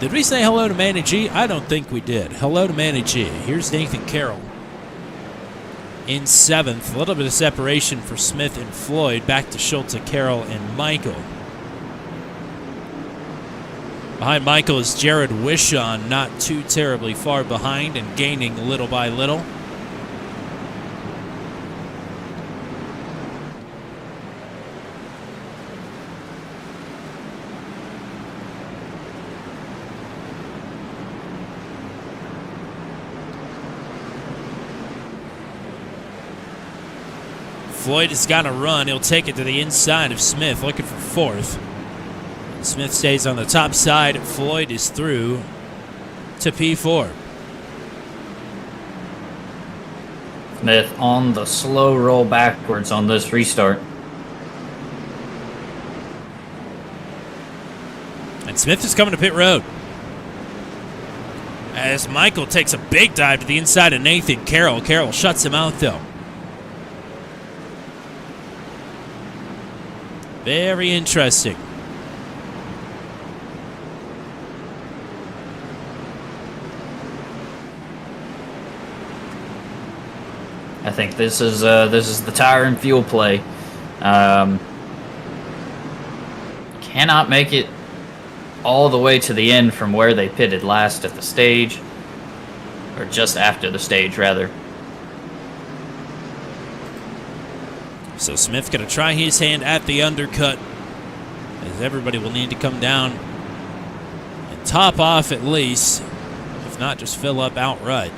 Did we say hello to Manny G? I don't think we did. Hello to Manny G. Here's Nathan Carroll in 7th. A little bit of separation for Smith and Floyd. Back to Schulte, Carroll, and Michael. Behind Michael is Jared Wishon, not too terribly far behind and gaining little by little. Floyd has got to run. He'll take it to the inside of Smith, looking for fourth. Smith stays on the top side. Floyd is through to P4. Smith on the slow roll backwards on this restart. And Smith is coming to pit road. As Michael takes a big dive to the inside of Nathan Carroll. Carroll shuts him out, though. Very interesting. I think this is the tire and fuel play. Cannot make it all the way to the end from where they pitted last at the stage, or just after the stage, rather. So Smith going to try his hand at the undercut, as everybody will need to come down and top off at least, if not just fill up outright.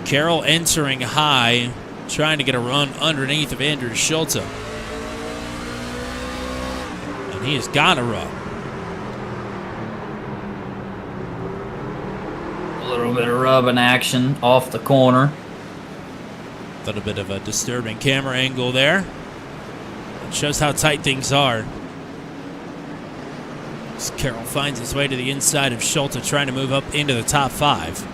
Carroll entering high, trying to get a run underneath of Andrew Schulte. And he has got a run. A little bit of rubbing action off the corner. A little bit of a disturbing camera angle there. It shows how tight things are. As Carroll finds his way to the inside of Schulte, trying to move up into the top five.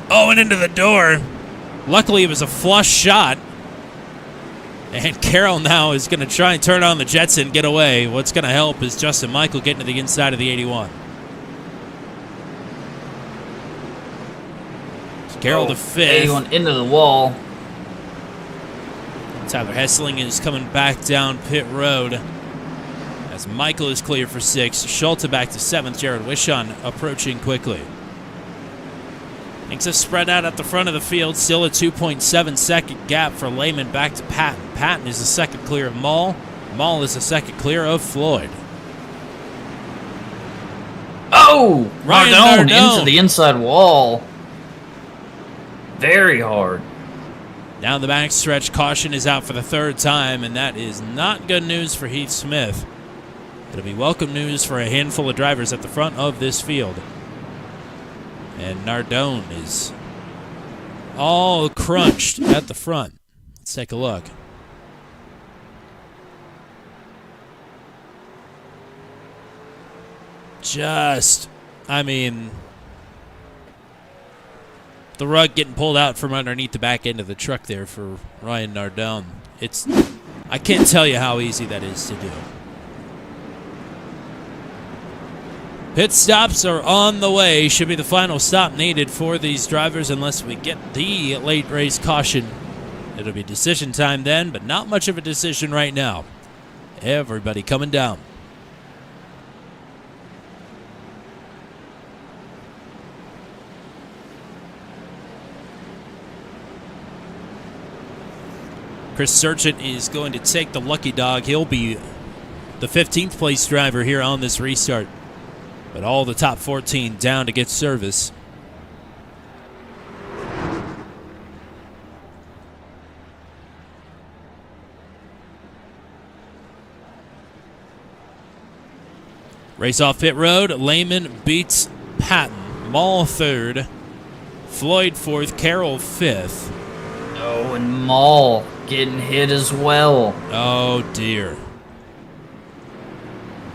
Oh, and into the door. Luckily, it was a flush shot. And Carroll now is going to try and turn on the jets and get away. What's going to help is Justin Michael getting to the inside of the 81. Carroll to fifth. 81 into the wall. Tyler Hessling is coming back down pit road as Michael is clear for sixth. Schulte back to seventh. Jared Wishon approaching quickly. Things have spread out at the front of the field. Still a 2.7 second gap for Lehman back to Patton. Patton is the second clear of Mall. Mall is the second clear of Floyd. Oh! Ryan Nardone into the inside wall. Very hard. Down the back stretch, caution is out for the third time, and that is not good news for Heath Smith. It'll be welcome news for a handful of drivers at the front of this field. And Nardone is all crunched at the front. Let's take a look. The rug getting pulled out from underneath the back end of the truck there for Ryan Nardone. I can't tell you how easy that is to do. Pit stops are on the way. Should be the final stop needed for these drivers unless we get the late race caution. It'll be decision time then, but not much of a decision right now. Everybody coming down. Chris Sargent is going to take the lucky dog. He'll be the 15th place driver here on this restart. But all the top 14 down to get service. Race off pit road. Lehman beats Patton. Mall third. Floyd fourth. Carroll fifth. Oh, and Mall getting hit as well. Oh, dear.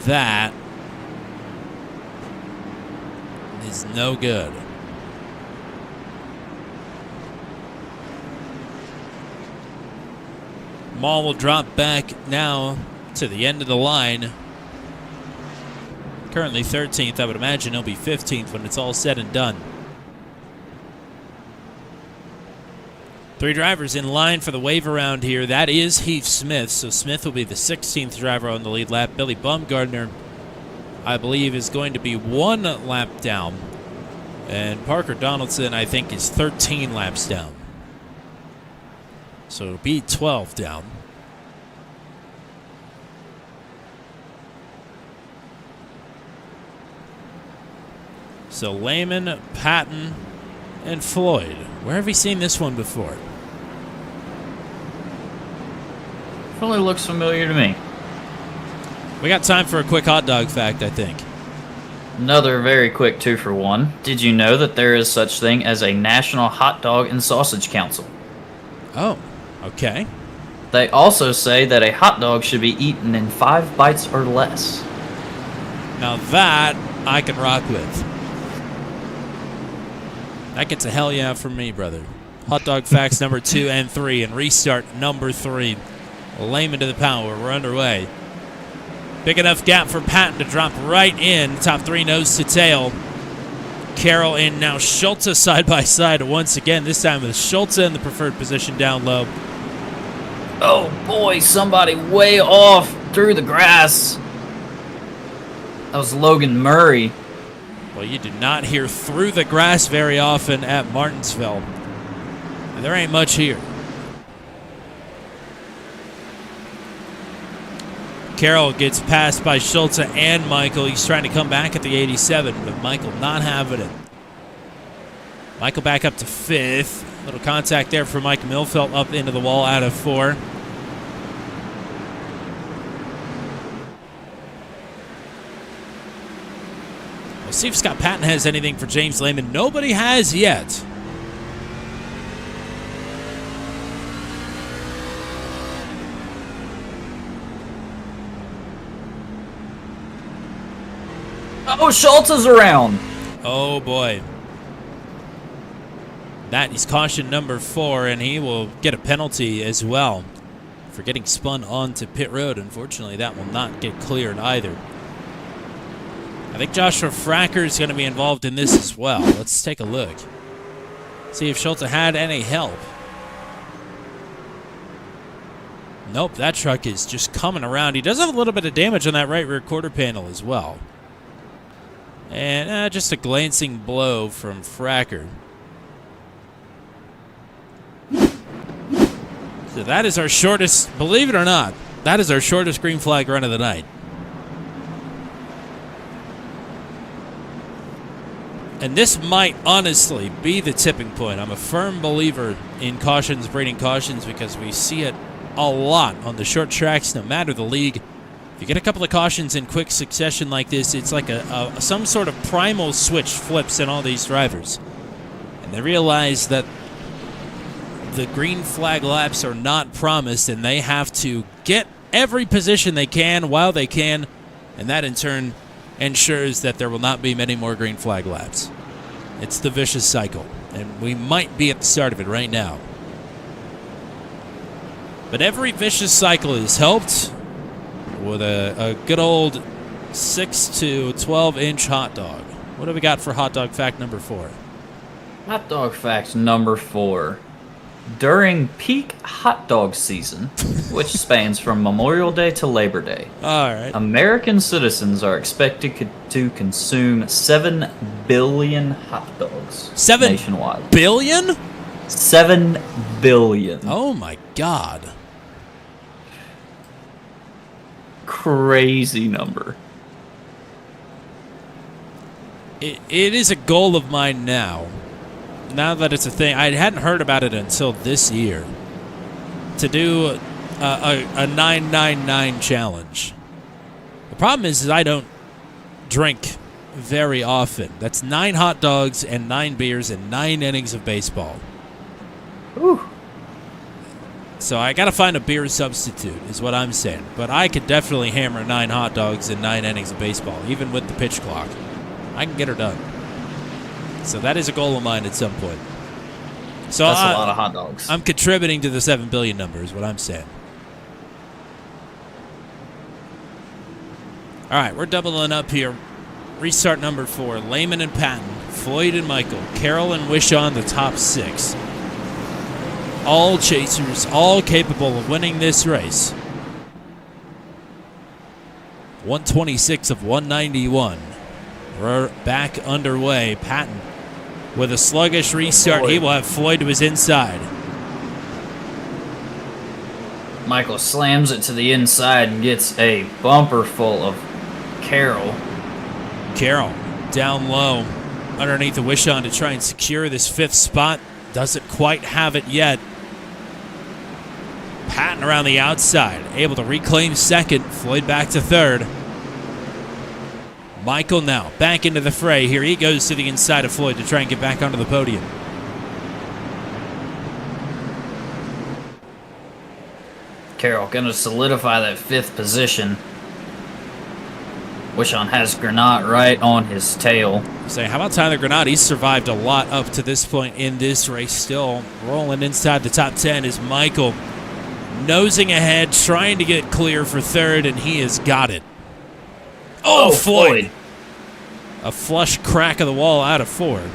That is no good. Mall will drop back now to the end of the line. Currently 13th. I would imagine he'll be 15th when it's all said and done. Three drivers in line for the wave around here. That is Heath Smith. So Smith will be the 16th driver on the lead lap. Billy Bumgardner, I believe, is going to be 1 lap down. And Parker Donaldson, I think, is 13 laps down. So it'll be 12 down. So Lehman, Patton, and Floyd. Where have we seen this one before? Really looks familiar to me. We got time for a quick hot dog fact, I think. Another very quick 2-for-1. Did you know that there is such thing as a National Hot Dog and Sausage Council? Oh, okay. They also say that a hot dog should be eaten in 5 bites or less. Now that I can rock with. That gets a hell yeah from me, brother. Hot dog facts number 2 and 3, and restart number 3. Lehman to the power. We're underway. Big enough gap for Patton to drop right in. Top 3 nose to tail. Carroll in now. Schultz side by side once again. This time with Schultz in the preferred position down low. Oh boy, somebody way off through the grass. That was Logan Murray. Well, you do not hear through the grass very often at Martinsville. There ain't much here. Carroll gets passed by Schultz and Michael. He's trying to come back at the 87, but Michael not having it. Michael back up to 5th. Little contact there for Mike Milfelt up into the wall out of 4. We'll see if Scott Patton has anything for James Lehman. Nobody has yet. Oh, Schultz is around. Oh, boy. That is caution number 4, and he will get a penalty as well for getting spun onto pit road. Unfortunately, that will not get cleared either. I think Joshua Fracker is going to be involved in this as well. Let's take a look. See if Schultz had any help. Nope, that truck is just coming around. He does have a little bit of damage on that right rear quarter panel as well. And just a glancing blow from Fracker. So that is our shortest, believe it or not, that is our shortest green flag run of the night. And this might honestly be the tipping point. I'm a firm believer in cautions breeding cautions because we see it a lot on the short tracks, no matter the league. If you get a couple of cautions in quick succession like this, it's like some sort of primal switch flips in all these drivers. And they realize that the green flag laps are not promised, and they have to get every position they can while they can, and that in turn ensures that there will not be many more green flag laps. It's the vicious cycle, and we might be at the start of it right now. But every vicious cycle is helped with a good old 6 to 12-inch hot dog. What do we got for hot dog fact number 4? Hot dog fact number 4. During peak hot dog season, which spans from Memorial Day to Labor Day, All right. American citizens are expected to consume 7 billion hot dogs 7 nationwide. billion? 7 billion. Oh, my God. Crazy number. It is a goal of mine now. Now that it's a thing, I hadn't heard about it until this year. To do a 999 challenge. The problem is I don't drink very often. That's 9 hot dogs and 9 beers and 9 innings of baseball. Whew. So I got to find a beer substitute, is what I'm saying. But I could definitely hammer 9 hot dogs and 9 innings of baseball, even with the pitch clock. I can get her done. So that is a goal of mine at some point. So that's a lot of hot dogs. I'm contributing to the 7 billion number, is what I'm saying. All right, we're doubling up here. Restart number 4. Lehman and Patton, Floyd and Michael, Carroll and Wishon, the top 6. All chasers, all capable of winning this race. 126 of 191. We're back underway. Patton with a sluggish restart. He will have Floyd to his inside. Michael slams it to the inside and gets a bumper full of Carroll. Carroll down low. underneath the Wishon to try and secure this 5th spot. Doesn't quite have it yet. Patton around the outside, able to reclaim 2nd. Floyd back to 3rd. Michael now back into the fray. Here he goes to the inside of Floyd to try and get back onto the podium. Carroll gonna solidify that 5th position. Wishon has Granat right on his tail. Say, how about Tyler Granat? He's survived a lot up to this point in this race. Still rolling inside the top 10 is Michael. Nosing ahead, trying to get clear for 3rd, and he has got it. Oh, Floyd! A flush crack of the wall out of 4th.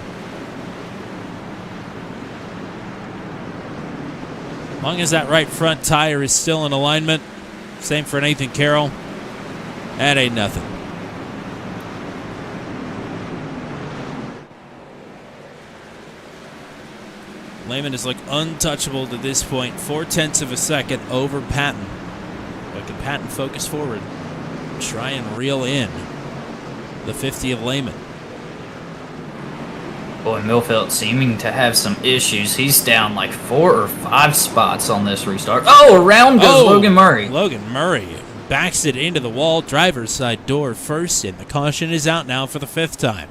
As long as that right front tire is still in alignment, same for Nathan Carroll, that ain't nothing. Lehman has looked untouchable to this point, 0.4 of a second over Patton. But can Patton focus forward, try and reel in the 50 of Lehman? Boy, Millfeld seeming to have some issues. He's down like 4 or 5 spots on this restart. Oh, around goes Logan Murray. Logan Murray backs it into the wall, driver's side door first, and the caution is out now for the 5th time.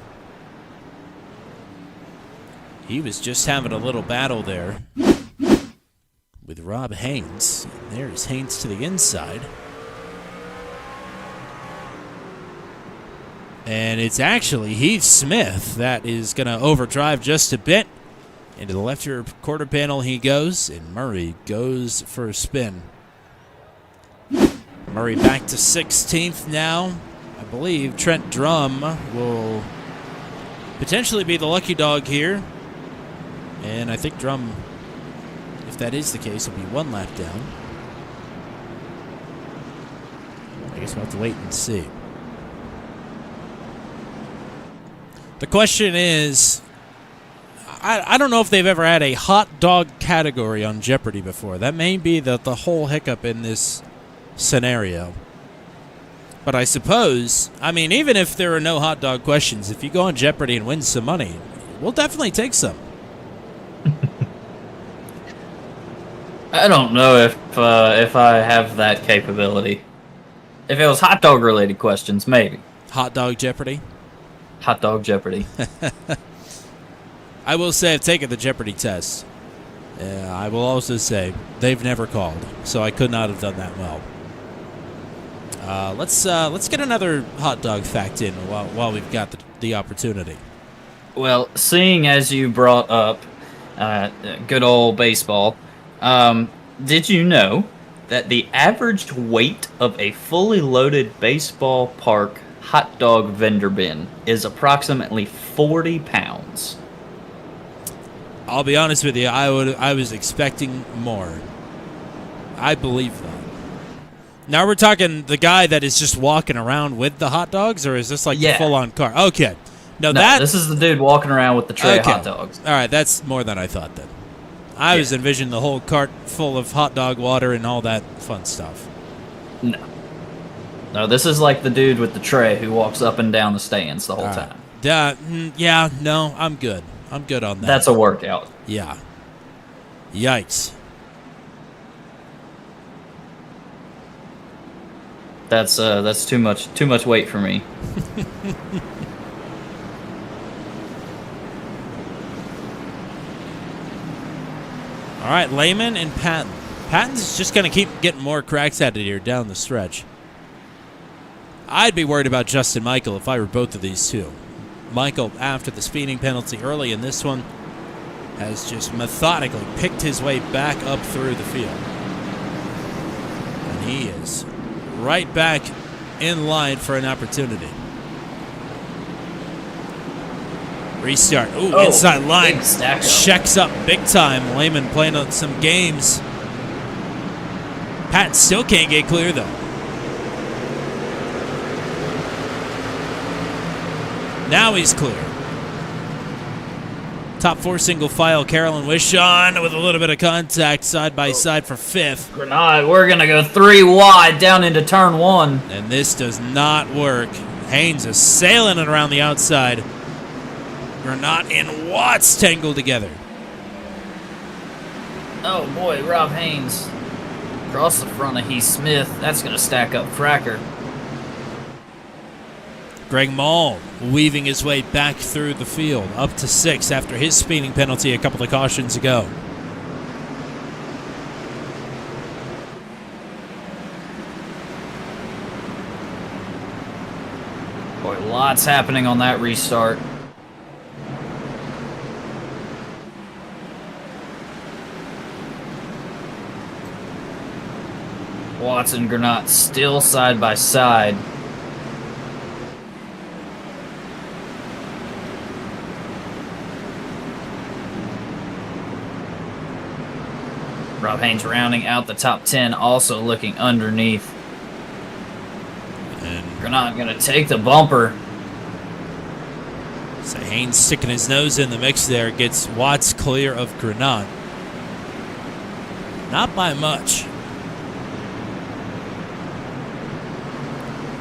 He was just having a little battle there with Rob Haynes. There's Haynes to the inside. And it's actually Heath Smith that is going to overdrive just a bit. Into the left rear quarter panel he goes, and Murray goes for a spin. Murray back to 16th now. I believe Trent Drum will potentially be the lucky dog here. And I think Drum, if that is the case, will be 1 lap down. I guess we'll have to wait and see. The question is, I don't know if they've ever had a hot dog category on Jeopardy before. That may be the whole hiccup in this scenario. But I suppose, I mean, even if there are no hot dog questions, if you go on Jeopardy and win some money, we'll definitely take some. I don't know if I have that capability. If it was hot dog related questions, maybe. Hot dog Jeopardy? Hot dog Jeopardy. I will say I've taken the Jeopardy test. I will also say they've never called, so I could not have done that well. Let's get another hot dog fact in while we've got the opportunity. Well, seeing as you brought up good old baseball, did you know that the average weight of a fully loaded baseball park hot dog vendor bin is approximately 40 pounds? I'll be honest with you, I was expecting more. I believe that. Now we're talking the guy that is just walking around with the hot dogs, or is this like the full-on car? Okay. No, this is the dude walking around with the tray of hot dogs. All right, that's more than I thought then. I was envisioning the whole cart full of hot dog water and all that fun stuff. No, this is like the dude with the tray who walks up and down the stands the whole time. Yeah, no, I'm good. I'm good on that. That's a workout. Yeah. Yikes. That's too much weight for me. All right, Lehman and Patton. Patton's just going to keep getting more cracks at it here down the stretch. I'd be worried about Justin Michael if I were both of these two. Michael, after the speeding penalty early in this one, has just methodically picked his way back up through the field. And he is right back in line for an opportunity. Restart. Ooh, inside line. Checks up big time. Lehman playing on some games. Patton still can't get clear, though. Now he's clear. Top 4 single file. Carolyn Wishon with a little bit of contact side by side for 5th. Grenade, we're going to go 3 wide down into turn 1. And this does not work. Haynes is sailing it around the outside. Granat and Watts tangled together. Oh boy, Rob Haynes across the front of Heath Smith. That's going to stack up Fracker. Greg Mall weaving his way back through the field, up to 6 after his speeding penalty a couple of cautions ago. Boy, lots happening on that restart. Watts and Granat still side by side. Rob Haynes rounding out the top 10, also looking underneath. And Granat gonna take the bumper. so Haynes sticking his nose in the mix there, gets Watts clear of Granat. Not by much.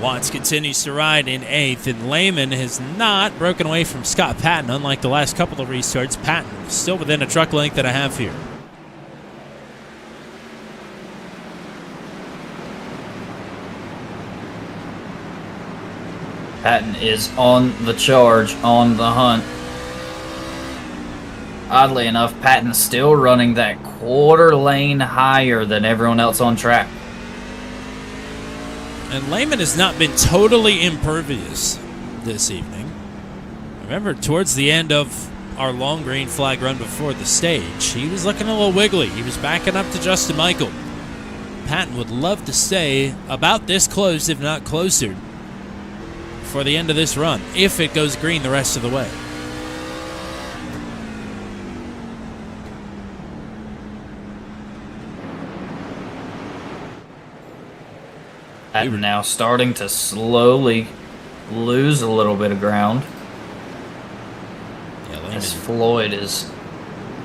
Watts continues to ride in 8th, and Lehman has not broken away from Scott Patton, unlike the last couple of restarts. Patton still within a truck length and a half here. Patton is on the charge, on the hunt. Oddly enough, Patton's still running that quarter lane higher than everyone else on track. And Lehman has not been totally impervious this evening. Remember, towards the end of our long green flag run before the stage, he was looking a little wiggly. He was backing up to Justin Michael. Patton would love to stay about this close, if not closer, for the end of this run, if it goes green the rest of the way. Patton now starting to slowly lose a little bit of ground. Yeah, Lehman, As Floyd is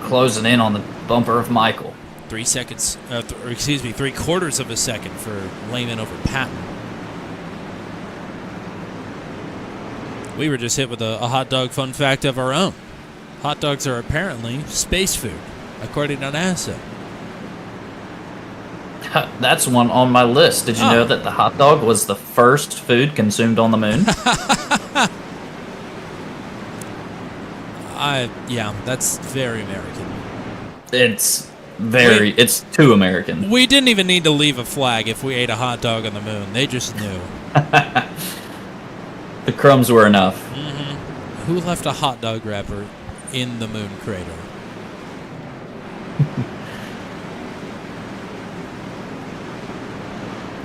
closing in on the bumper of Michael. 3 seconds, 3/4 of a second for Lehman over Patton. We were just hit with a hot dog fun fact of our own. Hot dogs are apparently space food, according to NASA. That's one on my list. Did you know that the hot dog was the first food consumed on the moon? Yeah, that's very American. It's too American. We didn't even need to leave a flag if we ate a hot dog on the moon. They just knew. The crumbs were enough. Who left a hot dog wrapper in the moon crater?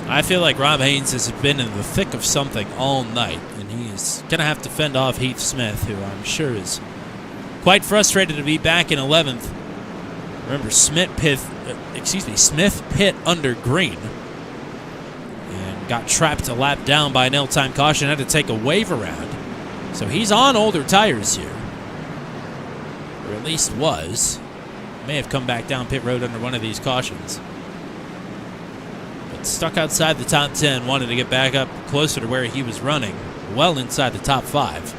I feel like Rob Haynes has been in the thick of something all night, and he's going to have to fend off Heath Smith, who I'm sure is quite frustrated to be back in 11th. Remember, Smith pit under green and got trapped a lap down by an ill-timed caution, had to take a wave around. So he's on older tires here, or at least was. May have come back down pit road under one of these cautions. But stuck outside the top 10, wanted to get back up closer to where he was running, well inside the top 5.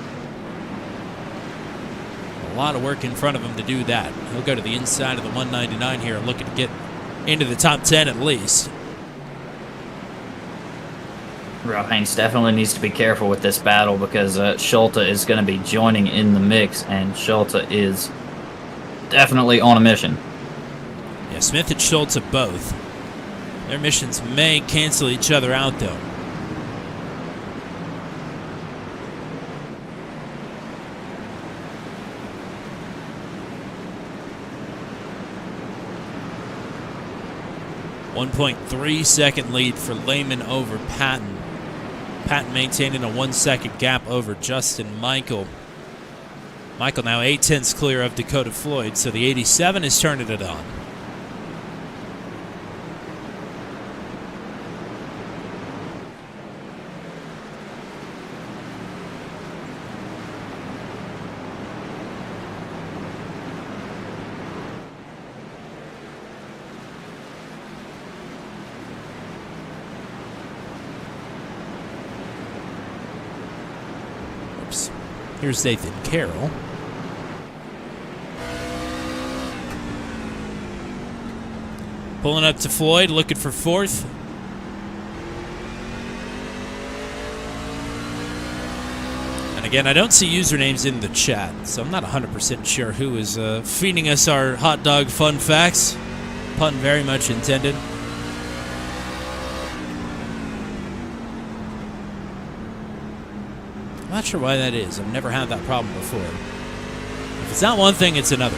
A lot of work in front of him to do that. He'll go to the inside of the 199 here, looking to get into the top 10 at least. Rob Haynes definitely needs to be careful with this battle because Schulte is going to be joining in the mix, and Schulte is definitely on a mission. Yeah, Smith and Schultz are both. Their missions may cancel each other out, though. .3-second lead for Lehman over Patton. Patton maintaining a 1-second gap over Justin Michael. Michael now 8/10 clear of Dakota Floyd, so the 87 is turning it on. Here's Nathan Carroll. Pulling up to Floyd, looking for fourth. And again, I don't see usernames in the chat, so I'm not 100% sure who is feeding us our hot dog fun facts. Pun very much intended. I'm not sure why that is. I've never had that problem before. If it's not one thing, it's another.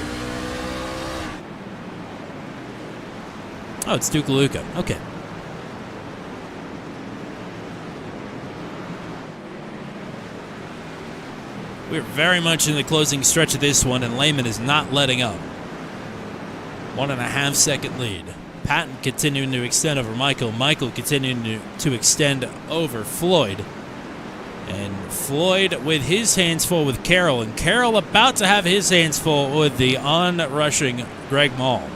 Oh, it's Duke Luca. Okay. We're very much in the closing stretch of this one, and Lehman is not letting up. 1.5 second lead. Patton continuing to extend over Michael. Michael continuing to extend over Floyd. And Floyd with his hands full with Carroll. And Carroll about to have his hands full with the on-rushing Greg Mall.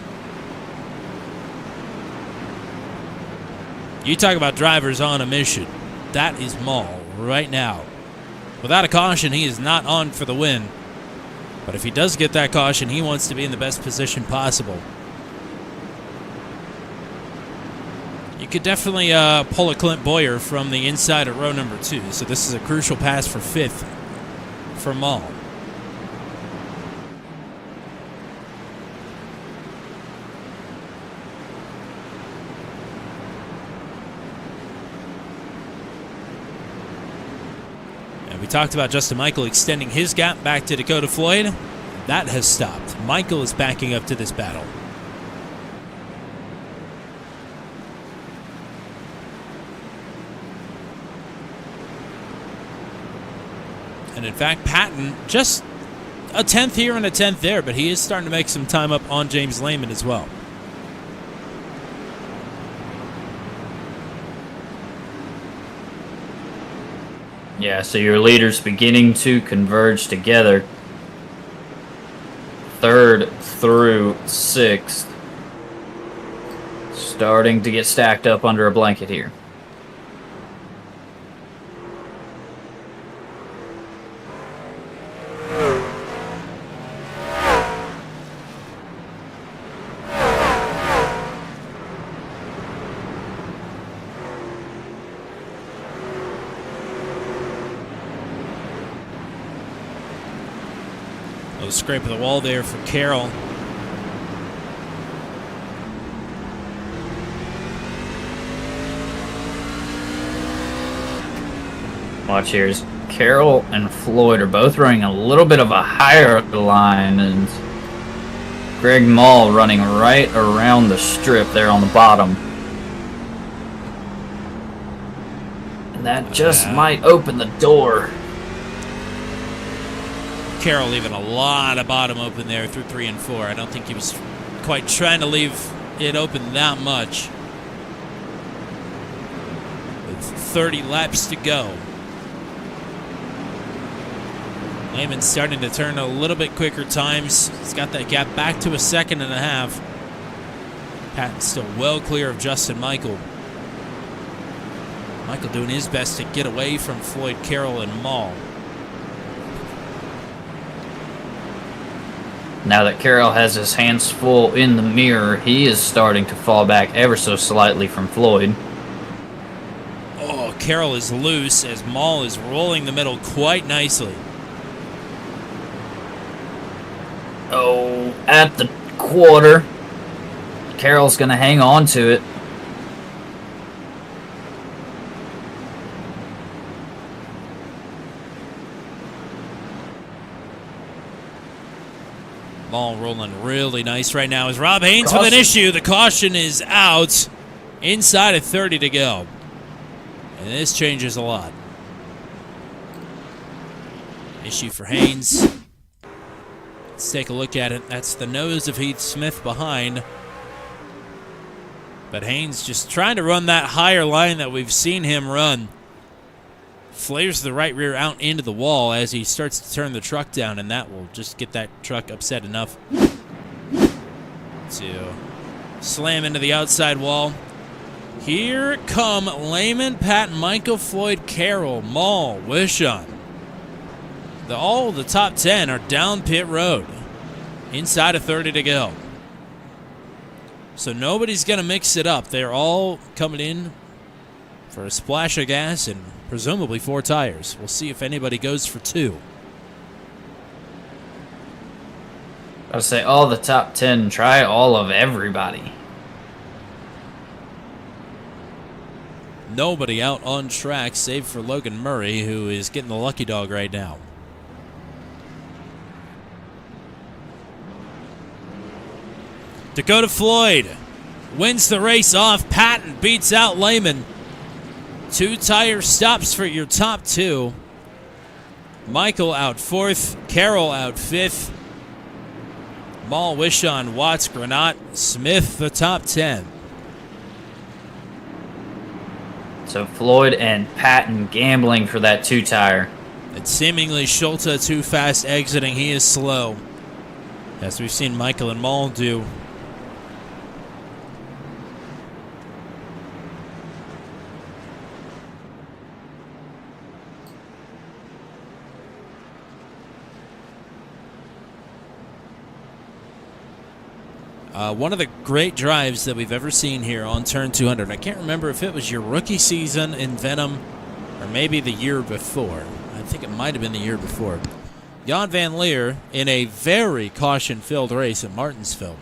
You talk about drivers on a mission. That is Mall right now. Without a caution, he is not on for the win. But if he does get that caution, he wants to be in the best position possible. You could definitely pull a Clint Boyer from the inside of row number 2. So this is a crucial pass for 5th for Mall. We talked about Justin Michael extending his gap back to Dakota Floyd. That has stopped. Michael is backing up to this battle. And in fact, Patton, just a 10th here and a 10th there, but he is starting to make some time up on James Lehman as well. Yeah, so your leaders beginning to converge together. 3rd through 6th. Starting to get stacked up under a blanket here. Scrape of the wall there for Carroll. Watch here. Carroll and Floyd are both running a little bit of a higher line, and Greg Mall running right around the strip there on the bottom. And that just might open the door. Carroll leaving a lot of bottom open there through 3 and 4. I don't think he was quite trying to leave it open that much. With 30 laps to go. Lehman's starting to turn a little bit quicker times. He's got that gap back to a 1.5 seconds. Patton's still well clear of Justin Michael. Michael doing his best to get away from Floyd, Carroll, and Mall. Now that Carroll has his hands full in the mirror, he is starting to fall back ever so slightly from Floyd. Oh, Carroll is loose as Mall is rolling the middle quite nicely. Oh, at the quarter. Carroll's going to hang on to it. Mall rolling really nice right now as Rob Haynes with an issue. The caution is out. Inside of 30 to go. And this changes a lot. Issue for Haynes. Let's take a look at it. That's the nose of Heath Smith behind. But Haynes just trying to run that higher line that we've seen him run. Flares the right rear out into the wall as he starts to turn the truck down, and that will just get that truck upset enough to slam into the outside wall. Here come Lehman, Patton, Michael, Floyd, Carroll, Mall, Wishon. All the top 10 are down pit road. Inside of 30 to go. So nobody's going to mix it up. They're all coming in for a splash of gas and presumably 4 tires. We'll see if anybody goes for 2. I would say all the top 10, try all of everybody. Nobody out on track save for Logan Murray, who is getting the lucky dog right now. Dakota Floyd wins the race off Patton, beats out Lehman. 2 tire stops for your top 2. Michael out 4th, Carroll out 5th. Maul, Wishon, Watts, Granat, Smith, the top 10. So Floyd and Patton gambling for that 2 tire. And seemingly Schulte too fast exiting. He is slow, as we've seen Michael and Maul do. One of the great drives that we've ever seen here on Turn 200. I can't remember if it was your rookie season in Venom or maybe the year before. I think it might have been the year before. Jan Van Leer, in a very caution-filled race at Martinsville,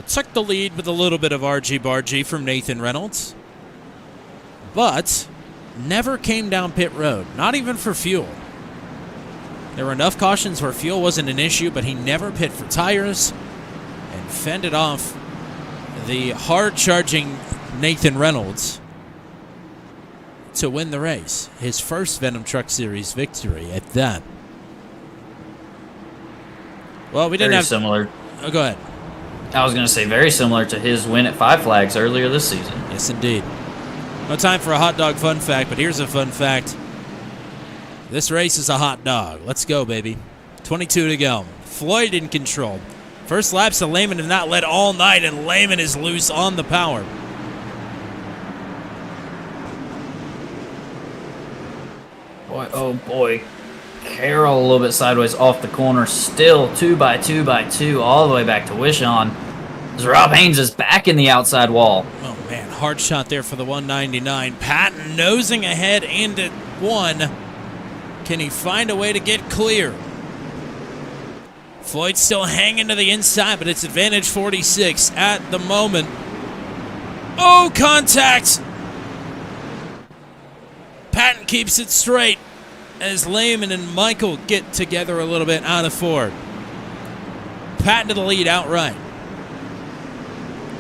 took the lead with a little bit of argy-bargy from Nathan Reynolds, but never came down pit road, not even for fuel. There were enough cautions where fuel wasn't an issue, but he never pit for tires and fended off the hard-charging Nathan Reynolds to win the race. His first Venom Truck Series victory at that. Well, we didn't Very have... similar. Oh, go ahead. I was going to say very similar to his win at Five Flags earlier this season. Yes, indeed. No time for a hot dog fun fact, but here's a fun fact. This race is a hot dog. Let's go, baby. 22 to go. Floyd in control. First laps of Lehman have not led all night, and Lehman is loose on the power. Boy, oh boy. Carroll a little bit sideways off the corner. Still 2x2x2 all the way back to Wishon. As Rob Haynes is back in the outside wall. Oh, man. Hard shot there for the 199. Patton nosing ahead and at 1. Can he find a way to get clear? Floyd still hanging to the inside, but it's advantage 46 at the moment. Oh, contact! Patton keeps it straight as Lehman and Michael get together a little bit out of 4. Patton to the lead outright.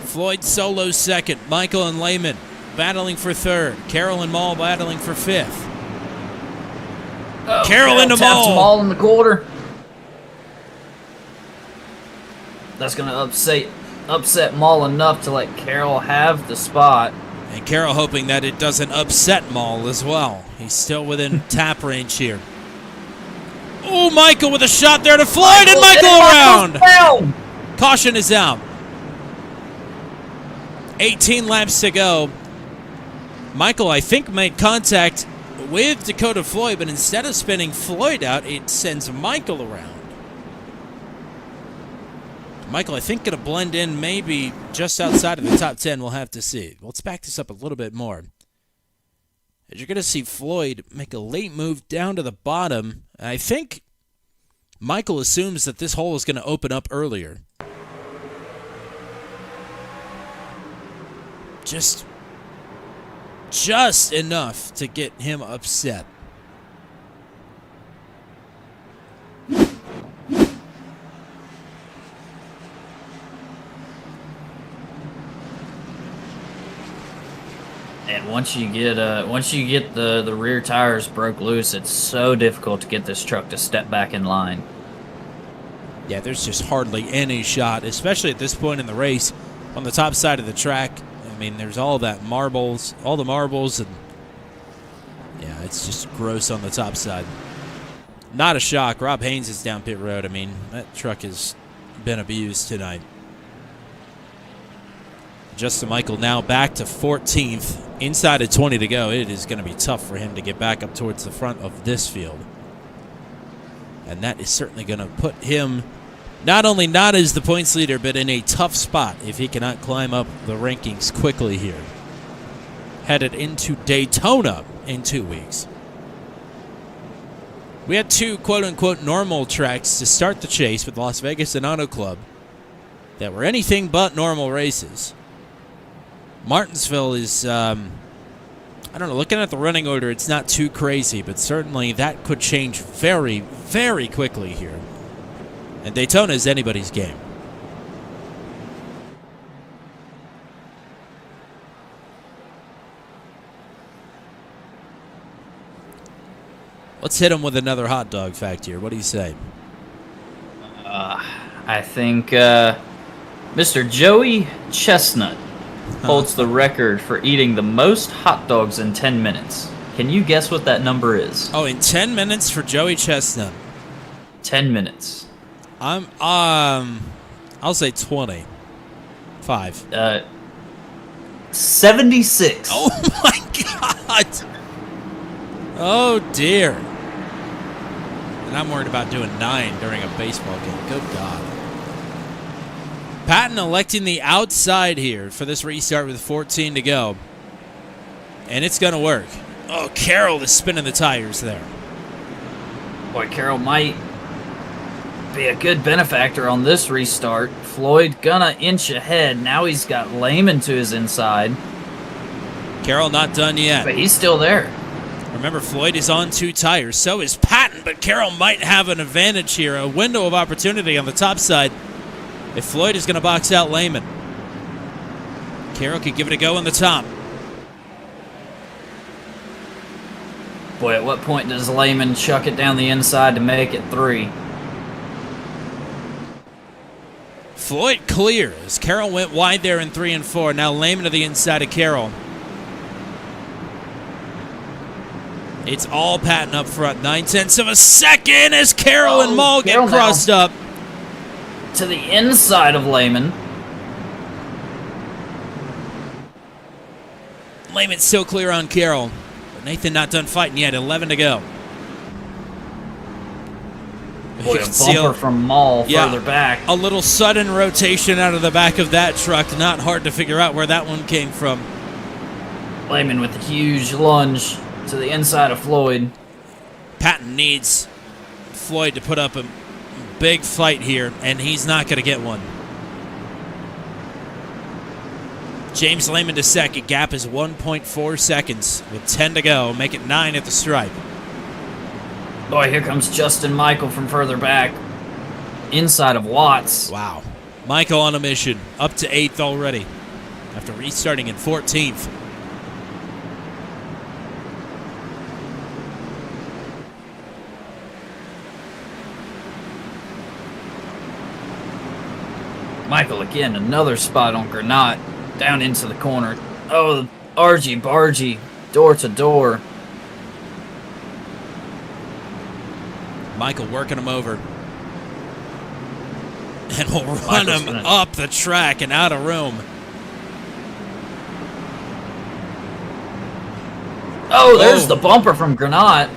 Floyd solo second. Michael and Lehman battling for 3rd. Carroll and Maul battling for 5th. Oh, Carroll into taps Maul. Maul in the quarter. That's going to upset Maul enough to let Carroll have the spot. And Carroll hoping that it doesn't upset Maul as well. He's still within tap range here. Oh, Michael with a shot there to Floyd, and Michael around. Caution is out. 18 laps to go. Michael, I think, made contact with Dakota Floyd, but instead of spinning Floyd out, it sends Michael around. Michael, I think, going to blend in maybe just outside of the top 10. We'll have to see. Let's back this up a little bit more. As you're going to see Floyd make a late move down to the bottom. And I think Michael assumes that this hole is going to open up earlier. Just enough to get him upset. And once you get the rear tires broke loose, it's so difficult to get this truck to step back in line. Yeah, there's just hardly any shot, especially at this point in the race on the top side of the track. I mean, there's all the marbles, and yeah, it's just gross on the top side. Not a shock. Rob Haynes is down pit road. I mean, that truck has been abused tonight. Justin Michael now back to 14th. Inside of 20 to go. It is going to be tough for him to get back up towards the front of this field. And that is certainly going to put him not only not as the points leader, but in a tough spot if he cannot climb up the rankings quickly here. Headed into Daytona in 2 weeks. We had two quote-unquote normal tracks to start the chase with Las Vegas and Auto Club that were anything but normal races. Martinsville is, I don't know, looking at the running order, it's not too crazy, but certainly that could change very, very quickly here. And Daytona is anybody's game. Let's hit him with another hot dog fact here. What do you say? I think Mr. Joey Chestnut holds the record for eating the most hot dogs in 10 minutes. Can you guess what that number is? Oh, in 10 minutes for Joey Chestnut. 10 minutes. I'll say 20. 5. 76. Oh my God! Oh dear. And I'm worried about doing 9 during a baseball game. Good God. Patton electing the outside here for this restart with 14 to go. And it's going to work. Oh, Carroll is spinning the tires there. Boy, Carroll might be a good benefactor on this restart. Floyd gonna inch ahead. Now he's got Lehman to his inside. Carroll not done yet. But he's still there. Remember, Floyd is on 2 tires. So is Patton, but Carroll might have an advantage here. A window of opportunity on the top side if Floyd is going to box out Lehman. Carroll could give it a go on the top. Boy, at what point does Lehman chuck it down the inside to make it 3? Floyd clears. Carroll went wide there in 3 and 4. Now Lehman to the inside of Carroll. It's all Patton up front. 9/10 of a second as Carroll and Mull get Carroll crossed up. To the inside of Lehman. Lehman's still clear on Carroll. But Nathan not done fighting yet. 11 to go. Boy, You a can see bumper from Mull further back. A little sudden rotation out of the back of that truck. Not hard to figure out where that one came from. Lehman with a huge lunge to the inside of Floyd. Patton needs Floyd to put up a big fight here, and he's not going to get one. James Lehman to second. Gap is 1.4 seconds with 10 to go. Make it 9 at the stripe. Boy, here comes Justin Michael from further back. Inside of Watts. Wow. Michael on a mission. Up to 8th already after restarting in 14th. Michael again, another spot on Granat. Down into the corner. Oh, argy-bargy. Door to door. Michael working him over. And we'll run him up the track and out of room. Oh, there's the bumper from Granat.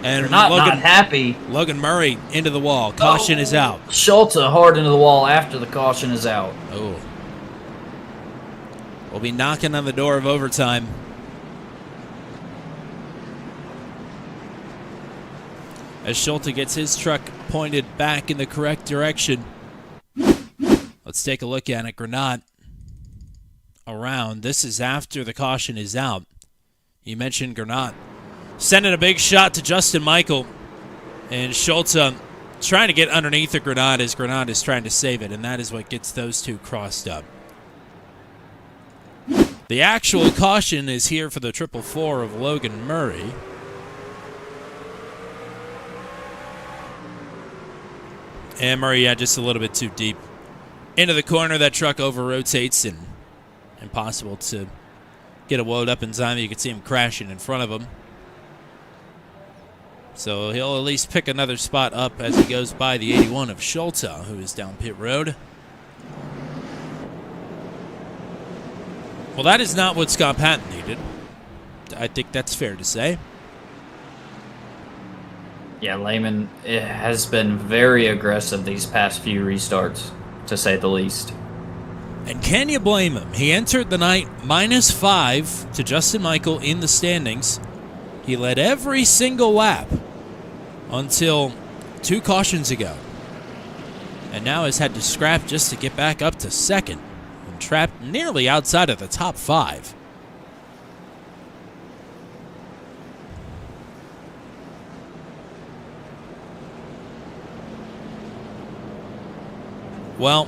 And Not happy. Logan Murray into the wall. Caution is out. Schulte hard into the wall after the caution is out. Oh. We'll be knocking on the door of overtime. As Schulte gets his truck pointed back in the correct direction. Let's take a look at it. Granat around. This is after the caution is out. You mentioned Granat. Sending a big shot to Justin Michael. And Schulte trying to get underneath the Granat as Granat is trying to save it. And that is what gets those two crossed up. The actual caution is here for the 444 of Logan Murray. And Murray, just a little bit too deep into the corner. That truck over-rotates and impossible to get it wound up in time. You can see him crashing in front of him. So he'll at least pick another spot up as he goes by the 81 of Schulte, who is down pit road. Well, that is not what Scott Patton needed. I think that's fair to say. Yeah, Lehman has been very aggressive these past few restarts, to say the least. And can you blame him? He entered the night -5 to Justin Michael in the standings. He led every single lap until 2 cautions ago. And now has had to scrap just to get back up to second and trapped nearly outside of the top 5. Well,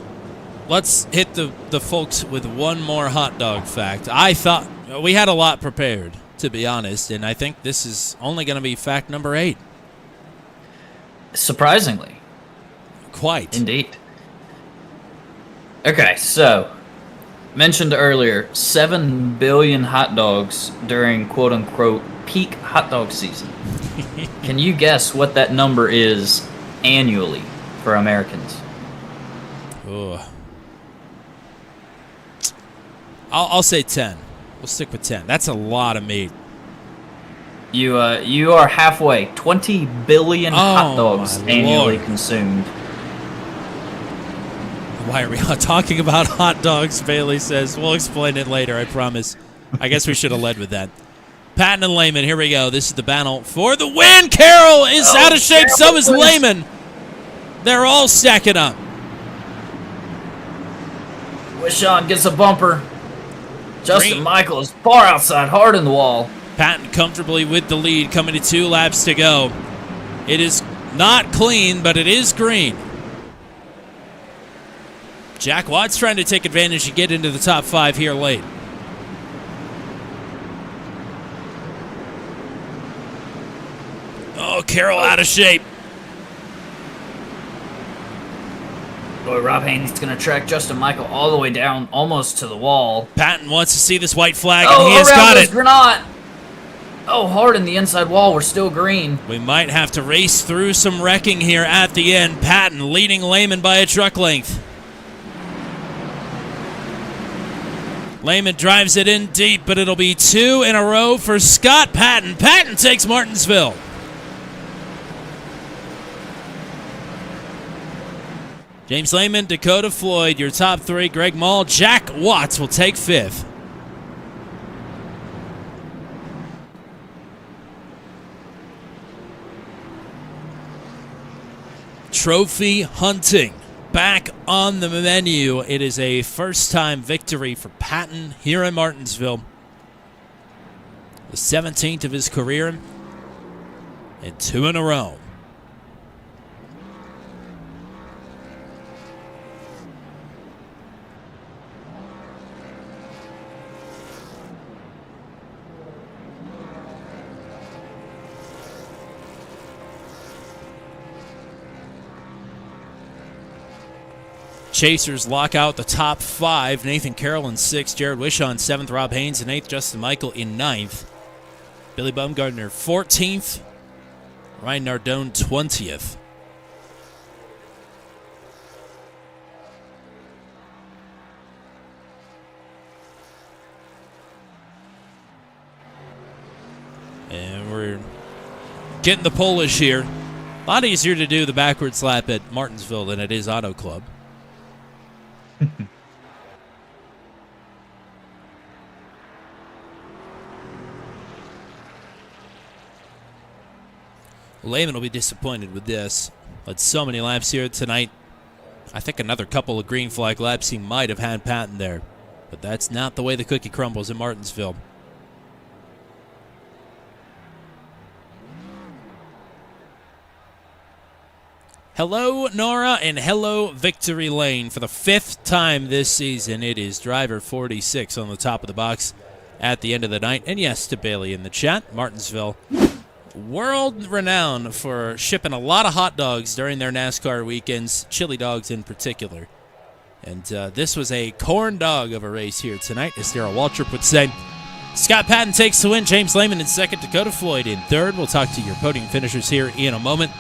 let's hit the folks with one more hot dog fact. I thought we had a lot prepared, to be honest, and I think this is only going to be fact number 8. Surprisingly. Quite. Indeed. Okay, so, mentioned earlier, 7 billion hot dogs during quote-unquote peak hot dog season. Can you guess what that number is annually for Americans? Ugh. I'll say 10. We'll stick with 10. That's a lot of meat. You are halfway. 20 billion hot dogs my annually Lord. consumed. Why are we not talking about hot dogs, Bailey says. We'll explain it later, I promise. I guess we should have led with that. Patton and Lehman, here we go. This is the battle for the win. Carroll is out of shape, so is Lehman. They're all stacking up. Wishon gets a bumper. Justin Green. Michael is far outside, hard in the wall. Patton comfortably with the lead, coming to 2 laps to go. It is not clean, but it is green. Jack Watts trying to take advantage and get into the top 5 here late. Oh, Carroll out of shape. Boy, Rob Haney's going to track Justin Michael all the way down, almost to the wall. Patton wants to see this white flag, and he has around got this it. Granat. Oh, hard in the inside wall. We're still green. We might have to race through some wrecking here at the end. Patton leading Lehman by a truck length. Lehman drives it in deep, but it'll be 2 in a row for Scott Patton. Patton takes Martinsville. James Lehman, Dakota Floyd, your top 3. Greg Mall, Jack Watts will take 5th. Trophy hunting back on the menu. It is a first-time victory for Patton here in Martinsville. The 17th of his career, and 2 in a row. Chasers lock out the top 5. Nathan Carroll in 6th. Jared Wishon 7th. Rob Haynes in 8th. Justin Michael in 9th. Billy Baumgartner 14th. Ryan Nardone 20th. And we're getting the Polish here. A lot easier to do the backwards lap at Martinsville than it is Auto Club. Lehman will be disappointed with this. Led so many laps here tonight. I think another couple of green flag laps he might have had Patton there. But that's not the way the cookie crumbles in Martinsville. Hello, Nora, and hello, Victory Lane. For the 5th time this season, it is driver 46 on the top of the box at the end of the night. And yes, to Bailey in the chat, Martinsville, world renowned for shipping a lot of hot dogs during their NASCAR weekends, chili dogs in particular. And this was a corn dog of a race here tonight, as Darrell Waltrip would say. Scott Patton takes the win. James Lehman in 2nd. Dakota Floyd in 3rd. We'll talk to your podium finishers here in a moment.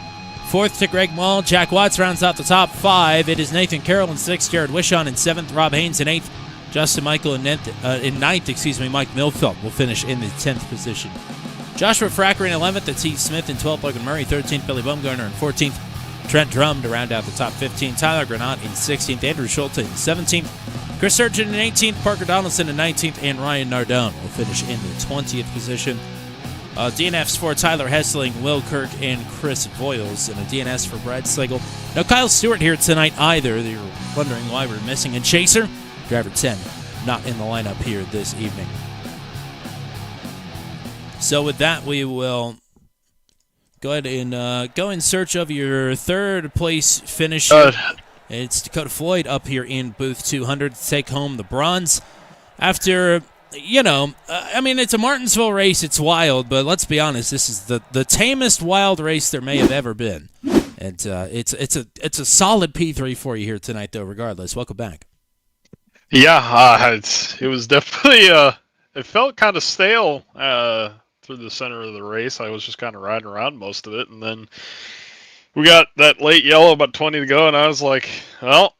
4th to Greg Mall. Jack Watts rounds out the top 5. It is Nathan Carroll in 6th. Jared Wishon in 7th. Rob Haynes in 8th. Justin Michael in 9th. Mike Milfeld will finish in the 10th position. Joshua Fracker in 11th, that's Heath Smith in 12th, Logan Murray 13th, Billy Bumgarner in 14th, Trent Drum to round out the top 15, Tyler Granat in 16th, Andrew Schulte in 17th, Chris Surgeon in 18th, Parker Donaldson in 19th, and Ryan Nardone will finish in the 20th position. DNFs for Tyler Hessling, Will Kirk, and Chris Voiles, and a DNS for Brad Slagle. No Kyle Stewart here tonight either. You're wondering why we're missing a chaser. Driver 10 not in the lineup here this evening. So with that, we will go ahead and go in search of your third place finisher. It's Dakota Floyd up here in booth 200 to take home the bronze. After, it's a Martinsville race. It's wild, but let's be honest, this is the tamest wild race there may have ever been. And it's a solid P3 for you here tonight, though, regardless. Welcome back. Yeah, it was definitely, it felt kind of stale through the center of the race. I was just kind of riding around most of it, and then we got that late yellow, about 20 to go, and I was like, well,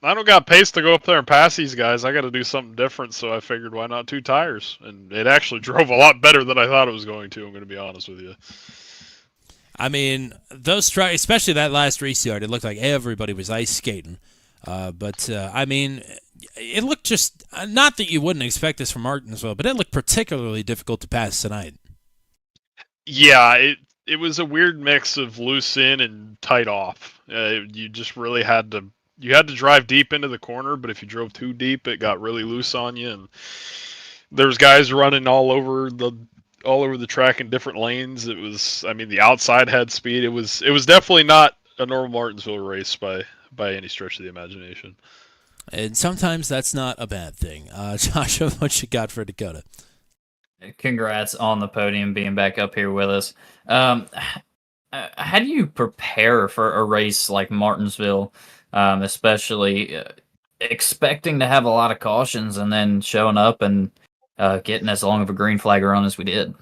I don't got pace to go up there and pass these guys. I got to do something different, so I figured why not 2 tires? And it actually drove a lot better than I thought it was going to, I'm going to be honest with you. I mean, those especially that last restart, it looked like everybody was ice skating. It looked just, not that you wouldn't expect this from Martinsville, but it looked particularly difficult to pass tonight. Yeah, it was a weird mix of loose in and tight off. You just really had to drive deep into the corner, but if you drove too deep, it got really loose on you. And there's guys running all over the track in different lanes. It was, the outside had speed. It was definitely not a normal Martinsville race by any stretch of the imagination. And sometimes that's not a bad thing. Joshua, what you got for Dakota? Congrats on the podium, being back up here with us. How do you prepare for a race like Martinsville, especially expecting to have a lot of cautions and then showing up and getting as long of a green flag run as we did?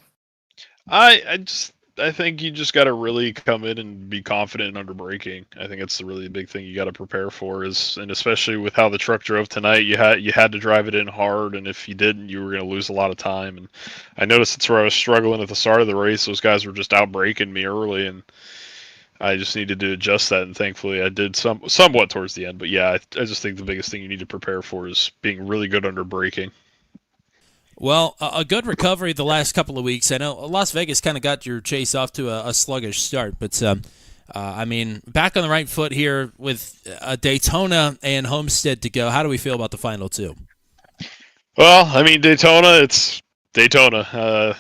I think you just got to really come in and be confident under braking. I think it's the really big thing you got to prepare for and especially with how the truck drove tonight, you had to drive it in hard, and if you didn't, you were going to lose a lot of time. And I noticed that's where I was struggling at the start of the race. Those guys were just out braking me early, and I just needed to adjust that. And thankfully, I did somewhat towards the end. But yeah, I just think the biggest thing you need to prepare for is being really good under braking. Well, a good recovery the last couple of weeks. I know Las Vegas kind of got your chase off to a sluggish start, but back on the right foot here with Daytona and Homestead to go. How do we feel about the final two? Well, Daytona, it's Daytona.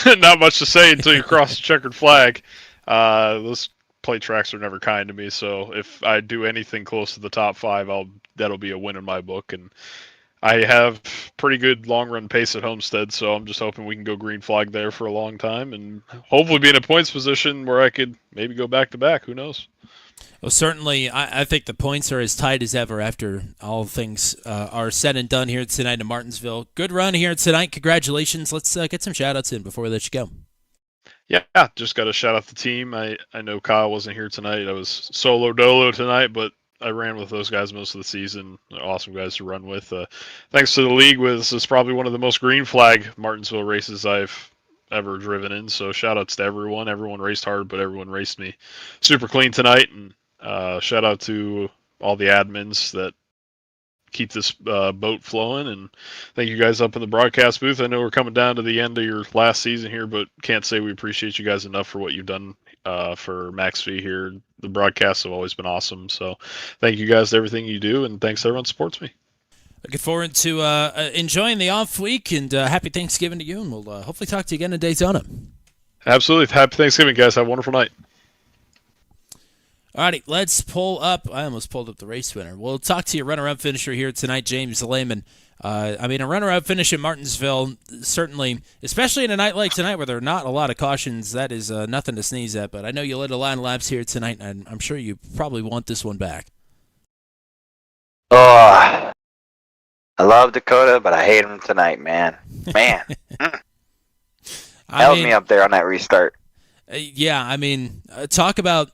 Not much to say until you cross the checkered flag. Those plate tracks are never kind to me, so if I do anything close to the top 5, that'll be a win in my book. And I have pretty good long-run pace at Homestead, so I'm just hoping we can go green flag there for a long time and hopefully be in a points position where I could maybe go back-to-back. Who knows? Well, certainly, I think the points are as tight as ever after all things are said and done here tonight in Martinsville. Good run here tonight. Congratulations. Let's get some shout-outs in before we let you go. Yeah, just got to shout out the team. I know Kyle wasn't here tonight. I was solo dolo tonight, but I ran with those guys most of the season. They're awesome guys to run with. Thanks to the league, this is probably one of the most green flag Martinsville races I've ever driven in. So shout outs to everyone. Everyone raced hard, but everyone raced me super clean tonight. And shout out to all the admins that keep this boat flowing. And thank you guys up in the broadcast booth. I know we're coming down to the end of your last season here, but can't say we appreciate you guys enough for what you've done for Max V here. The broadcasts have always been awesome. So thank you guys for everything you do, and thanks to everyone who supports me. Looking forward to enjoying the off week, and happy Thanksgiving to you, and we'll hopefully talk to you again in Daytona. Absolutely. Happy Thanksgiving, guys. Have a wonderful night. Alrighty, let's pull up. I almost pulled up the race winner. We'll talk to your runner-up finisher here tonight, James Lehman. A runner-up finish in Martinsville, certainly, especially in a night like tonight where there are not a lot of cautions, that is nothing to sneeze at. But I know you led a lot of laps here tonight, and I'm sure you probably want this one back. Oh, I love Dakota, but I hate him tonight, man. Held me up there on that restart. Talk about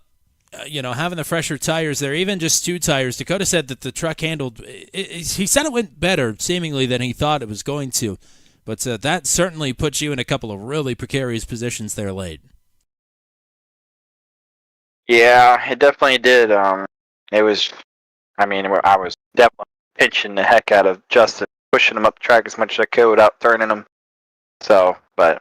having the fresher tires there, even just 2 tires. Dakota said that the truck handled he said it went better, seemingly, than he thought it was going to. But that certainly puts you in a couple of really precarious positions there late. Yeah, it definitely did. It was. I mean, I was definitely pinching the heck out of Justin, pushing him up the track as much as I could without turning him. So, but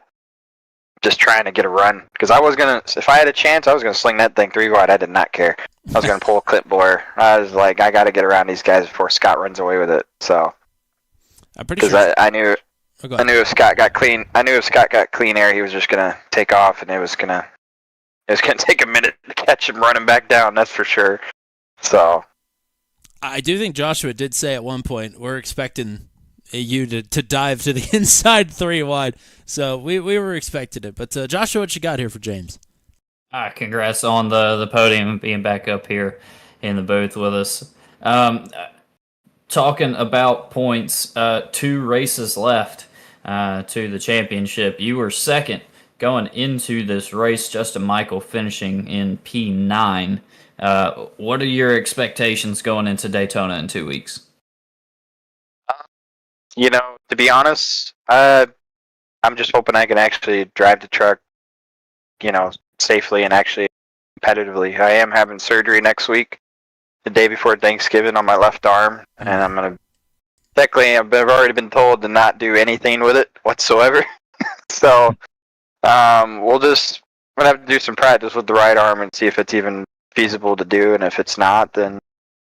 just trying to get a run because I was gonna. If I had a chance, I was gonna sling that thing 3 wide. I did not care. I was gonna pull a clipboard. I was like, I got to get around these guys before Scott runs away with it. So, I'm pretty sure. Because I knew. Oh, I knew if Scott got clean. I knew if Scott got clean air, he was just gonna take off, and it was gonna take a minute to catch him running back down. That's for sure. So. I do think Joshua did say at one point, we're expecting you to dive to the inside 3 wide. So we were expecting it. But Joshua, what you got here for James? Congrats on the podium and being back up here in the booth with us. Talking about points, 2 races left to the championship. You were second going into this race. Justin Michael finishing in P9. What are your expectations going into Daytona in 2 weeks? To be honest, I'm just hoping I can actually drive the truck, safely and actually competitively. I am having surgery next week, the day before Thanksgiving on my left arm, and I'm gonna. Technically, I've already been told to not do anything with it whatsoever. So, I'm gonna have to do some practice with the right arm and see if it's even feasible to do, and if it's not, then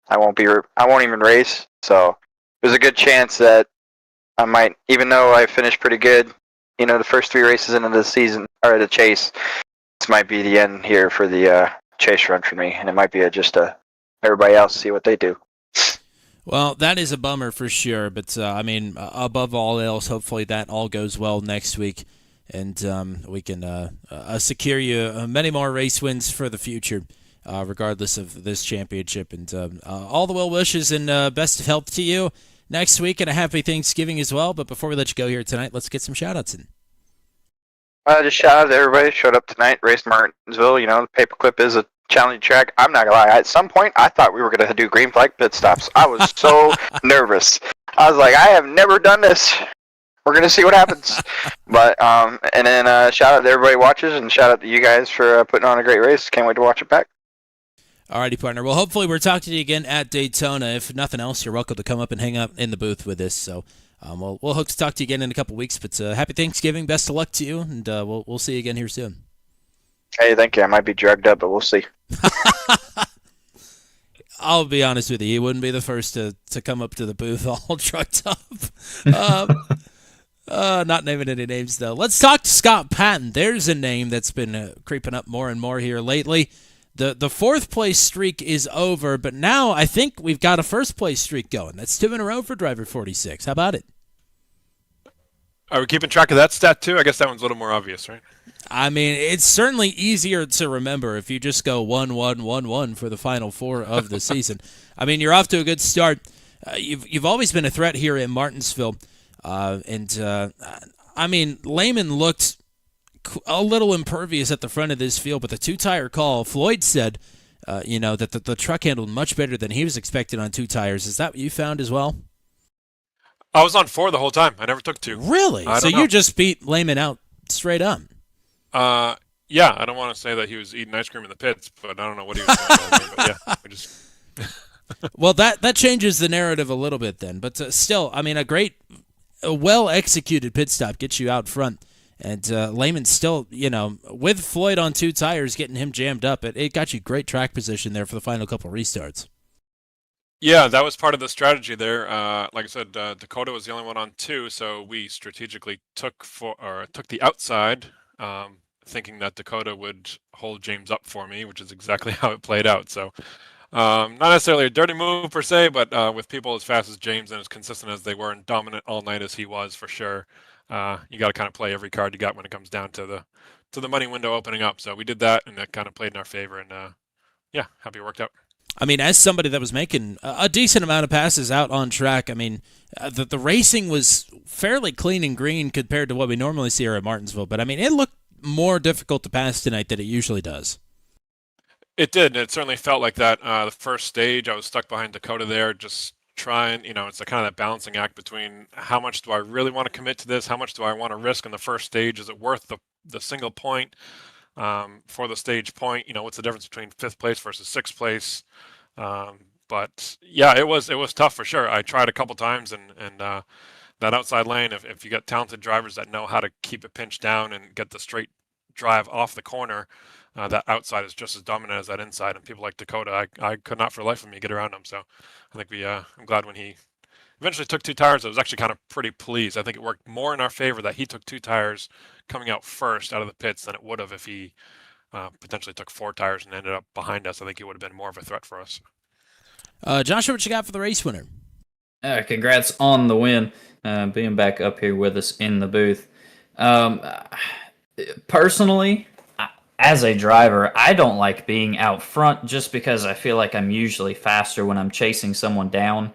I won't even race. So there's a good chance that I might, even though I finished pretty good, the first 3 races into the season or the chase, this might be the end here for the chase run for me, and it might be just everybody else see what they do. Well, that is a bummer for sure, but above all else, hopefully that all goes well next week, and we can secure you many more race wins for the future. Regardless of this championship. And all the well wishes and best of health to you next week, and a happy Thanksgiving as well. But before we let you go here tonight, let's get some shout-outs in. Just shout out to everybody who showed up tonight, raced Martinsville. The paperclip is a challenging track. I'm not going to lie. At some point, I thought we were going to do green flag pit stops. I was so nervous. I was like, I have never done this. We're going to see what happens. But and then shout out to everybody who watches, and shout out to you guys for putting on a great race. Can't wait to watch it back. Alrighty, partner. Well, hopefully we're talking to you again at Daytona. If nothing else, you're welcome to come up and hang out in the booth with us. So we'll hope to talk to you again in a couple weeks. But happy Thanksgiving. Best of luck to you, and we'll see you again here soon. Hey, thank you. I might be drugged up, but we'll see. I'll be honest with you. You wouldn't be the first to come up to the booth all drugged up. Not naming any names, though. Let's talk to Scott Patton. There's a name that's been creeping up more and more here lately. The 4th place streak is over, but now I think we've got a 1st place streak going. That's 2 in a row for driver 46. How about it? Are we keeping track of that stat too? I guess that one's a little more obvious, right? I mean, it's certainly easier to remember if you just go 1-1-1-1 for the final 4 of the season. I mean, you're off to a good start. You've always been a threat here in Martinsville, and Lehman looked a little impervious at the front of this field, but the 2-tire call, Floyd said, that the truck handled much better than he was expecting on 2 tires. Is that what you found as well? I was on 4 the whole time. I never took 2. Really? So you just beat Lehman out straight up? Yeah. I don't want to say that he was eating ice cream in the pits, but I don't know what he was doing. But yeah, we just. Well, that changes the narrative a little bit then, but still, I mean, a well-executed pit stop gets you out front. And Lehman still, with Floyd on 2 tires, getting him jammed up, it got you great track position there for the final couple restarts. Yeah, that was part of the strategy there. Like I said, Dakota was the only one on 2, so we strategically took the outside, thinking that Dakota would hold James up for me, which is exactly how it played out. So not necessarily a dirty move per se, but with people as fast as James and as consistent as they were and dominant all night as he was, for sure. You got to kind of play every card you got when it comes down to the money window opening up. So we did that, and that kind of played in our favor. And happy it worked out. I mean, as somebody that was making a decent amount of passes out on track, I mean, the racing was fairly clean and green compared to what we normally see here at Martinsville. But I mean, it looked more difficult to pass tonight than it usually does. It did, and it certainly felt like that. The first stage, I was stuck behind Dakota there, just try and, it's a kind of that balancing act between how much do I really want to commit to this? How much do I want to risk in the first stage? Is it worth the single point for the stage point? What's the difference between 5th place versus 6th place? But yeah, it was tough for sure. I tried a couple times, and that outside lane, if you got talented drivers that know how to keep it pinched down and get the straight drive off the corner, that outside is just as dominant as that inside. And people like Dakota, I could not for the life of me get around him. So I think I'm glad when he eventually took 2 tires. I was actually kind of pretty pleased. I think it worked more in our favor that he took 2 tires coming out first out of the pits than it would have if he potentially took 4 tires and ended up behind us. I think he would have been more of a threat for us. Joshua, what you got for the race winner? Congrats on the win, being back up here with us in the booth. Personally, as a driver, I don't like being out front just because I feel like I'm usually faster when I'm chasing someone down.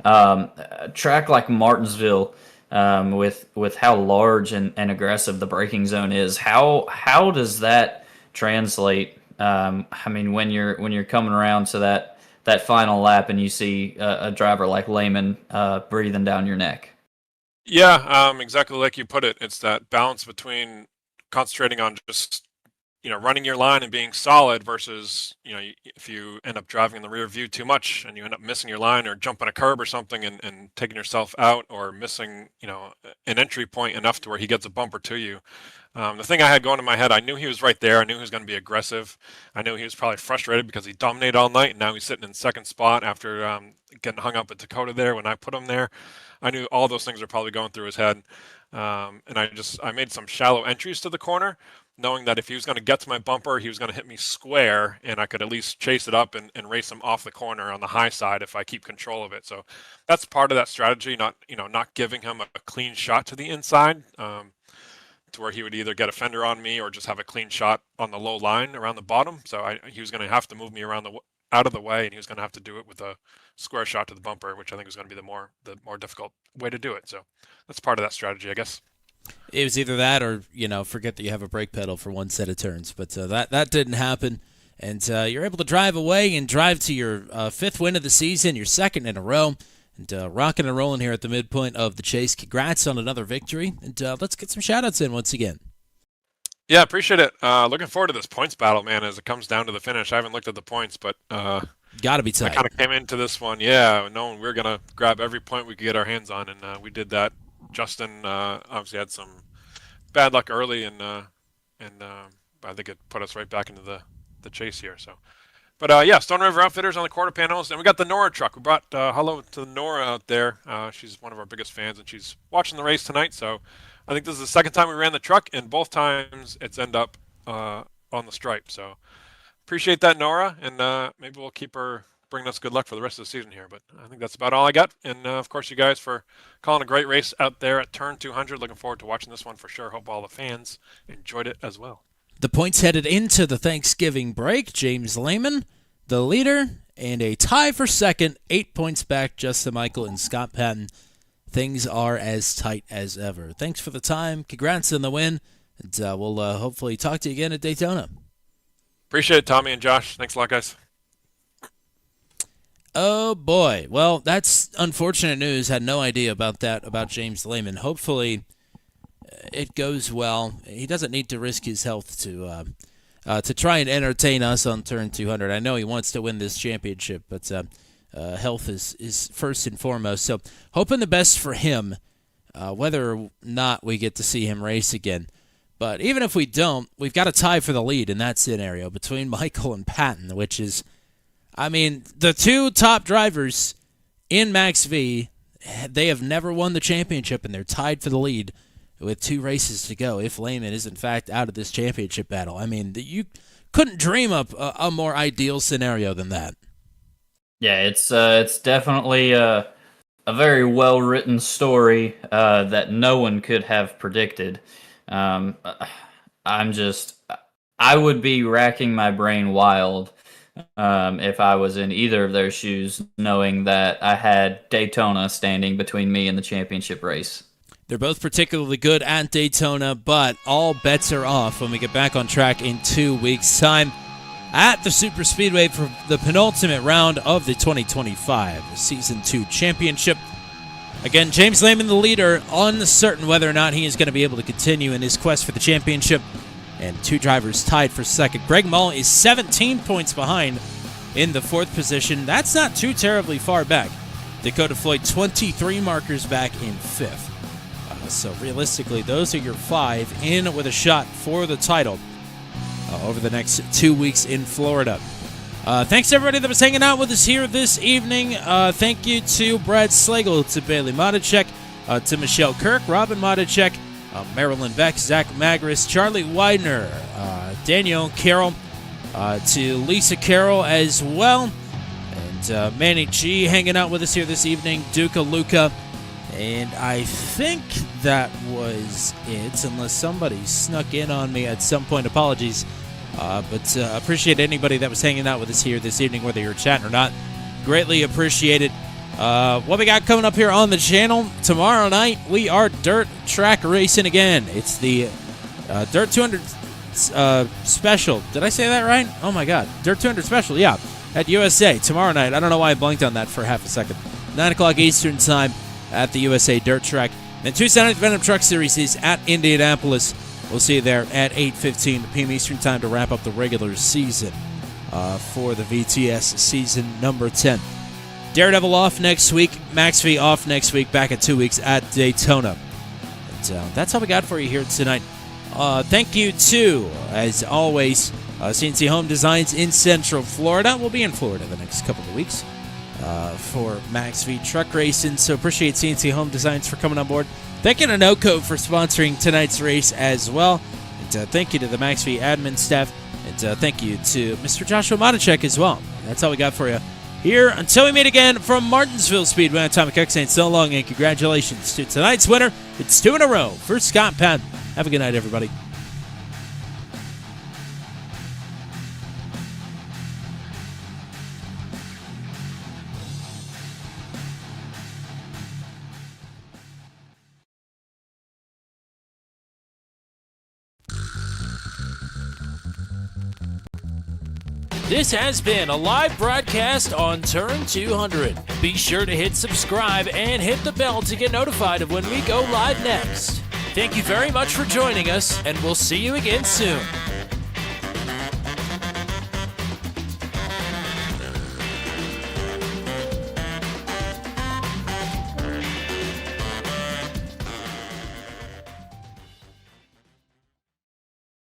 A track like Martinsville, with how large and aggressive the braking zone is, how does that translate? I mean, when you're coming around to that final lap and you see a driver like Lehman breathing down your neck. Yeah, exactly like you put it. It's that balance between concentrating on just running your line and being solid versus if you end up driving in the rear view too much and you end up missing your line or jumping a curb or something and taking yourself out or missing an entry point enough to where he gets a bumper to you. The thing I had going in my head, I knew he was right there. I knew he was going to be aggressive. I knew he was probably frustrated because he dominated all night, and now he's sitting in 2nd spot after getting hung up at Dakota there when I put him there. I knew all those things are probably going through his head. And I made some shallow entries to the corner, knowing that if he was going to get to my bumper, he was going to hit me square, and I could at least chase it up and race him off the corner on the high side if I keep control of it. So that's part of that strategy, not giving him a clean shot to the inside, to where he would either get a fender on me or just have a clean shot on the low line around the bottom. So he was going to have to move me out of the way, and he was going to have to do it with a square shot to the bumper, which I think was going to be the more difficult way to do it. So that's part of that strategy, I guess. It was either that or, forget that you have a brake pedal for one set of turns. But that didn't happen. And you're able to drive away and drive to your 5th win of the season, your 2nd in a row. And rocking and rolling here at the midpoint of the chase. Congrats on another victory. And let's get some shout-outs in once again. Yeah, appreciate it. Looking forward to this points battle, man, as it comes down to the finish. I haven't looked at the points, but got to be tight. I kind of came into this one, knowing we were going to grab every point we could get our hands on, and we did that. Justin obviously had some bad luck early, and I think it put us right back into the chase here. So, but Stone River Outfitters on the quarter panels, and we got the Nora truck. We brought hello to Nora out there. She's one of our biggest fans, and she's watching the race tonight. So, I think this is the 2nd time we ran the truck, and both times it's end up on the stripe. So, appreciate that, Nora, and maybe we'll keep her bringing us good luck for the rest of the season here. But I think that's about all I got. And, of course, you guys for calling a great race out there at turn 200. Looking forward to watching this one for sure. Hope all the fans enjoyed it as well. The points headed into the Thanksgiving break. James Lehman, the leader, and a tie for 2nd. 8 points back, Justin Michael and Scott Patton. Things are as tight as ever. Thanks for the time. Congrats on the win. And we'll hopefully talk to you again at Daytona. Appreciate it, Tommy and Josh. Thanks a lot, guys. Oh, boy. Well, that's unfortunate news. Had no idea about that, about James Lehman. Hopefully it goes well. He doesn't need to risk his health to try and entertain us on turn 200. I know he wants to win this championship, but health is first and foremost. So hoping the best for him, whether or not we get to see him race again. But even if we don't, we've got a tie for the lead in that scenario between Michael and Patton, which is, the 2 top drivers in Max V, they have never won the championship, and they're tied for the lead with 2 races to go if Lehman is, in fact, out of this championship battle. You couldn't dream up a more ideal scenario than that. Yeah, it's definitely a very well-written story that no one could have predicted. I would be racking my brain wild if I was in either of their shoes, knowing that I had Daytona standing between me and the championship race. They're both particularly good at Daytona, but all bets are off when we get back on track in 2 weeks' time. at the Super Speedway for the penultimate round of the 2025 Season 2 Championship. Again, James Lehman, the leader, uncertain whether or not he is going to be able to continue in his quest for the championship. And 2 drivers tied for second. Greg Mull is 17 points behind in the 4th position. That's not too terribly far back. Dakota Floyd, 23 markers back in 5th. So realistically, those are your 5 in with a shot for the title over the next 2 weeks in Florida. Thanks to everybody that was hanging out with us here this evening. Thank you to Brad Slagle, to Bailey Motichek, to Michelle Kirk, Robin Motichek, Marilyn Beck, Zach Magris, Charlie Widener, Daniel Carroll, to Lisa Carroll as well, and Manny G hanging out with us here this evening, Duca Luca, and I think that was it, unless somebody snuck in on me at some point. Apologies. But appreciate anybody that was hanging out with us here this evening, whether you're chatting or not. Greatly appreciate it. What we got coming up here on the channel tomorrow night, we are dirt track racing again. It's the Dirt 200 special. Did I say that right? Oh my God. Dirt 200 special, yeah. At USA tomorrow night. I don't know why I blanked on that for half a second. 9 o'clock Eastern time at the USA Dirt Track. And Tuesday night Venom Truck Series is at Indianapolis. We'll see you there at 8:15 p.m. Eastern time to wrap up the regular season for the VTS season number 10. Daredevil off next week. Max V off next week. Back in 2 weeks at Daytona. And that's all we got for you here tonight. Thank you to, as always, CNC Home Designs in Central Florida. We'll be in Florida the next couple of weeks for Max V Truck Racing. So appreciate CNC Home Designs for coming on board. Thank you to NOCO for sponsoring tonight's race as well. And thank you to the Max V admin staff. And thank you to Mr. Joshua Motichek as well. That's all we got for you here. Until we meet again from Martinsville Speedway, Atomic X saying so long and congratulations to tonight's winner. It's 2 in a row for Scott Penn. Have a good night, everybody. This has been a live broadcast on Turn 200. Be sure to hit subscribe and hit the bell to get notified of when we go live next. Thank you very much for joining us, and we'll see you again soon.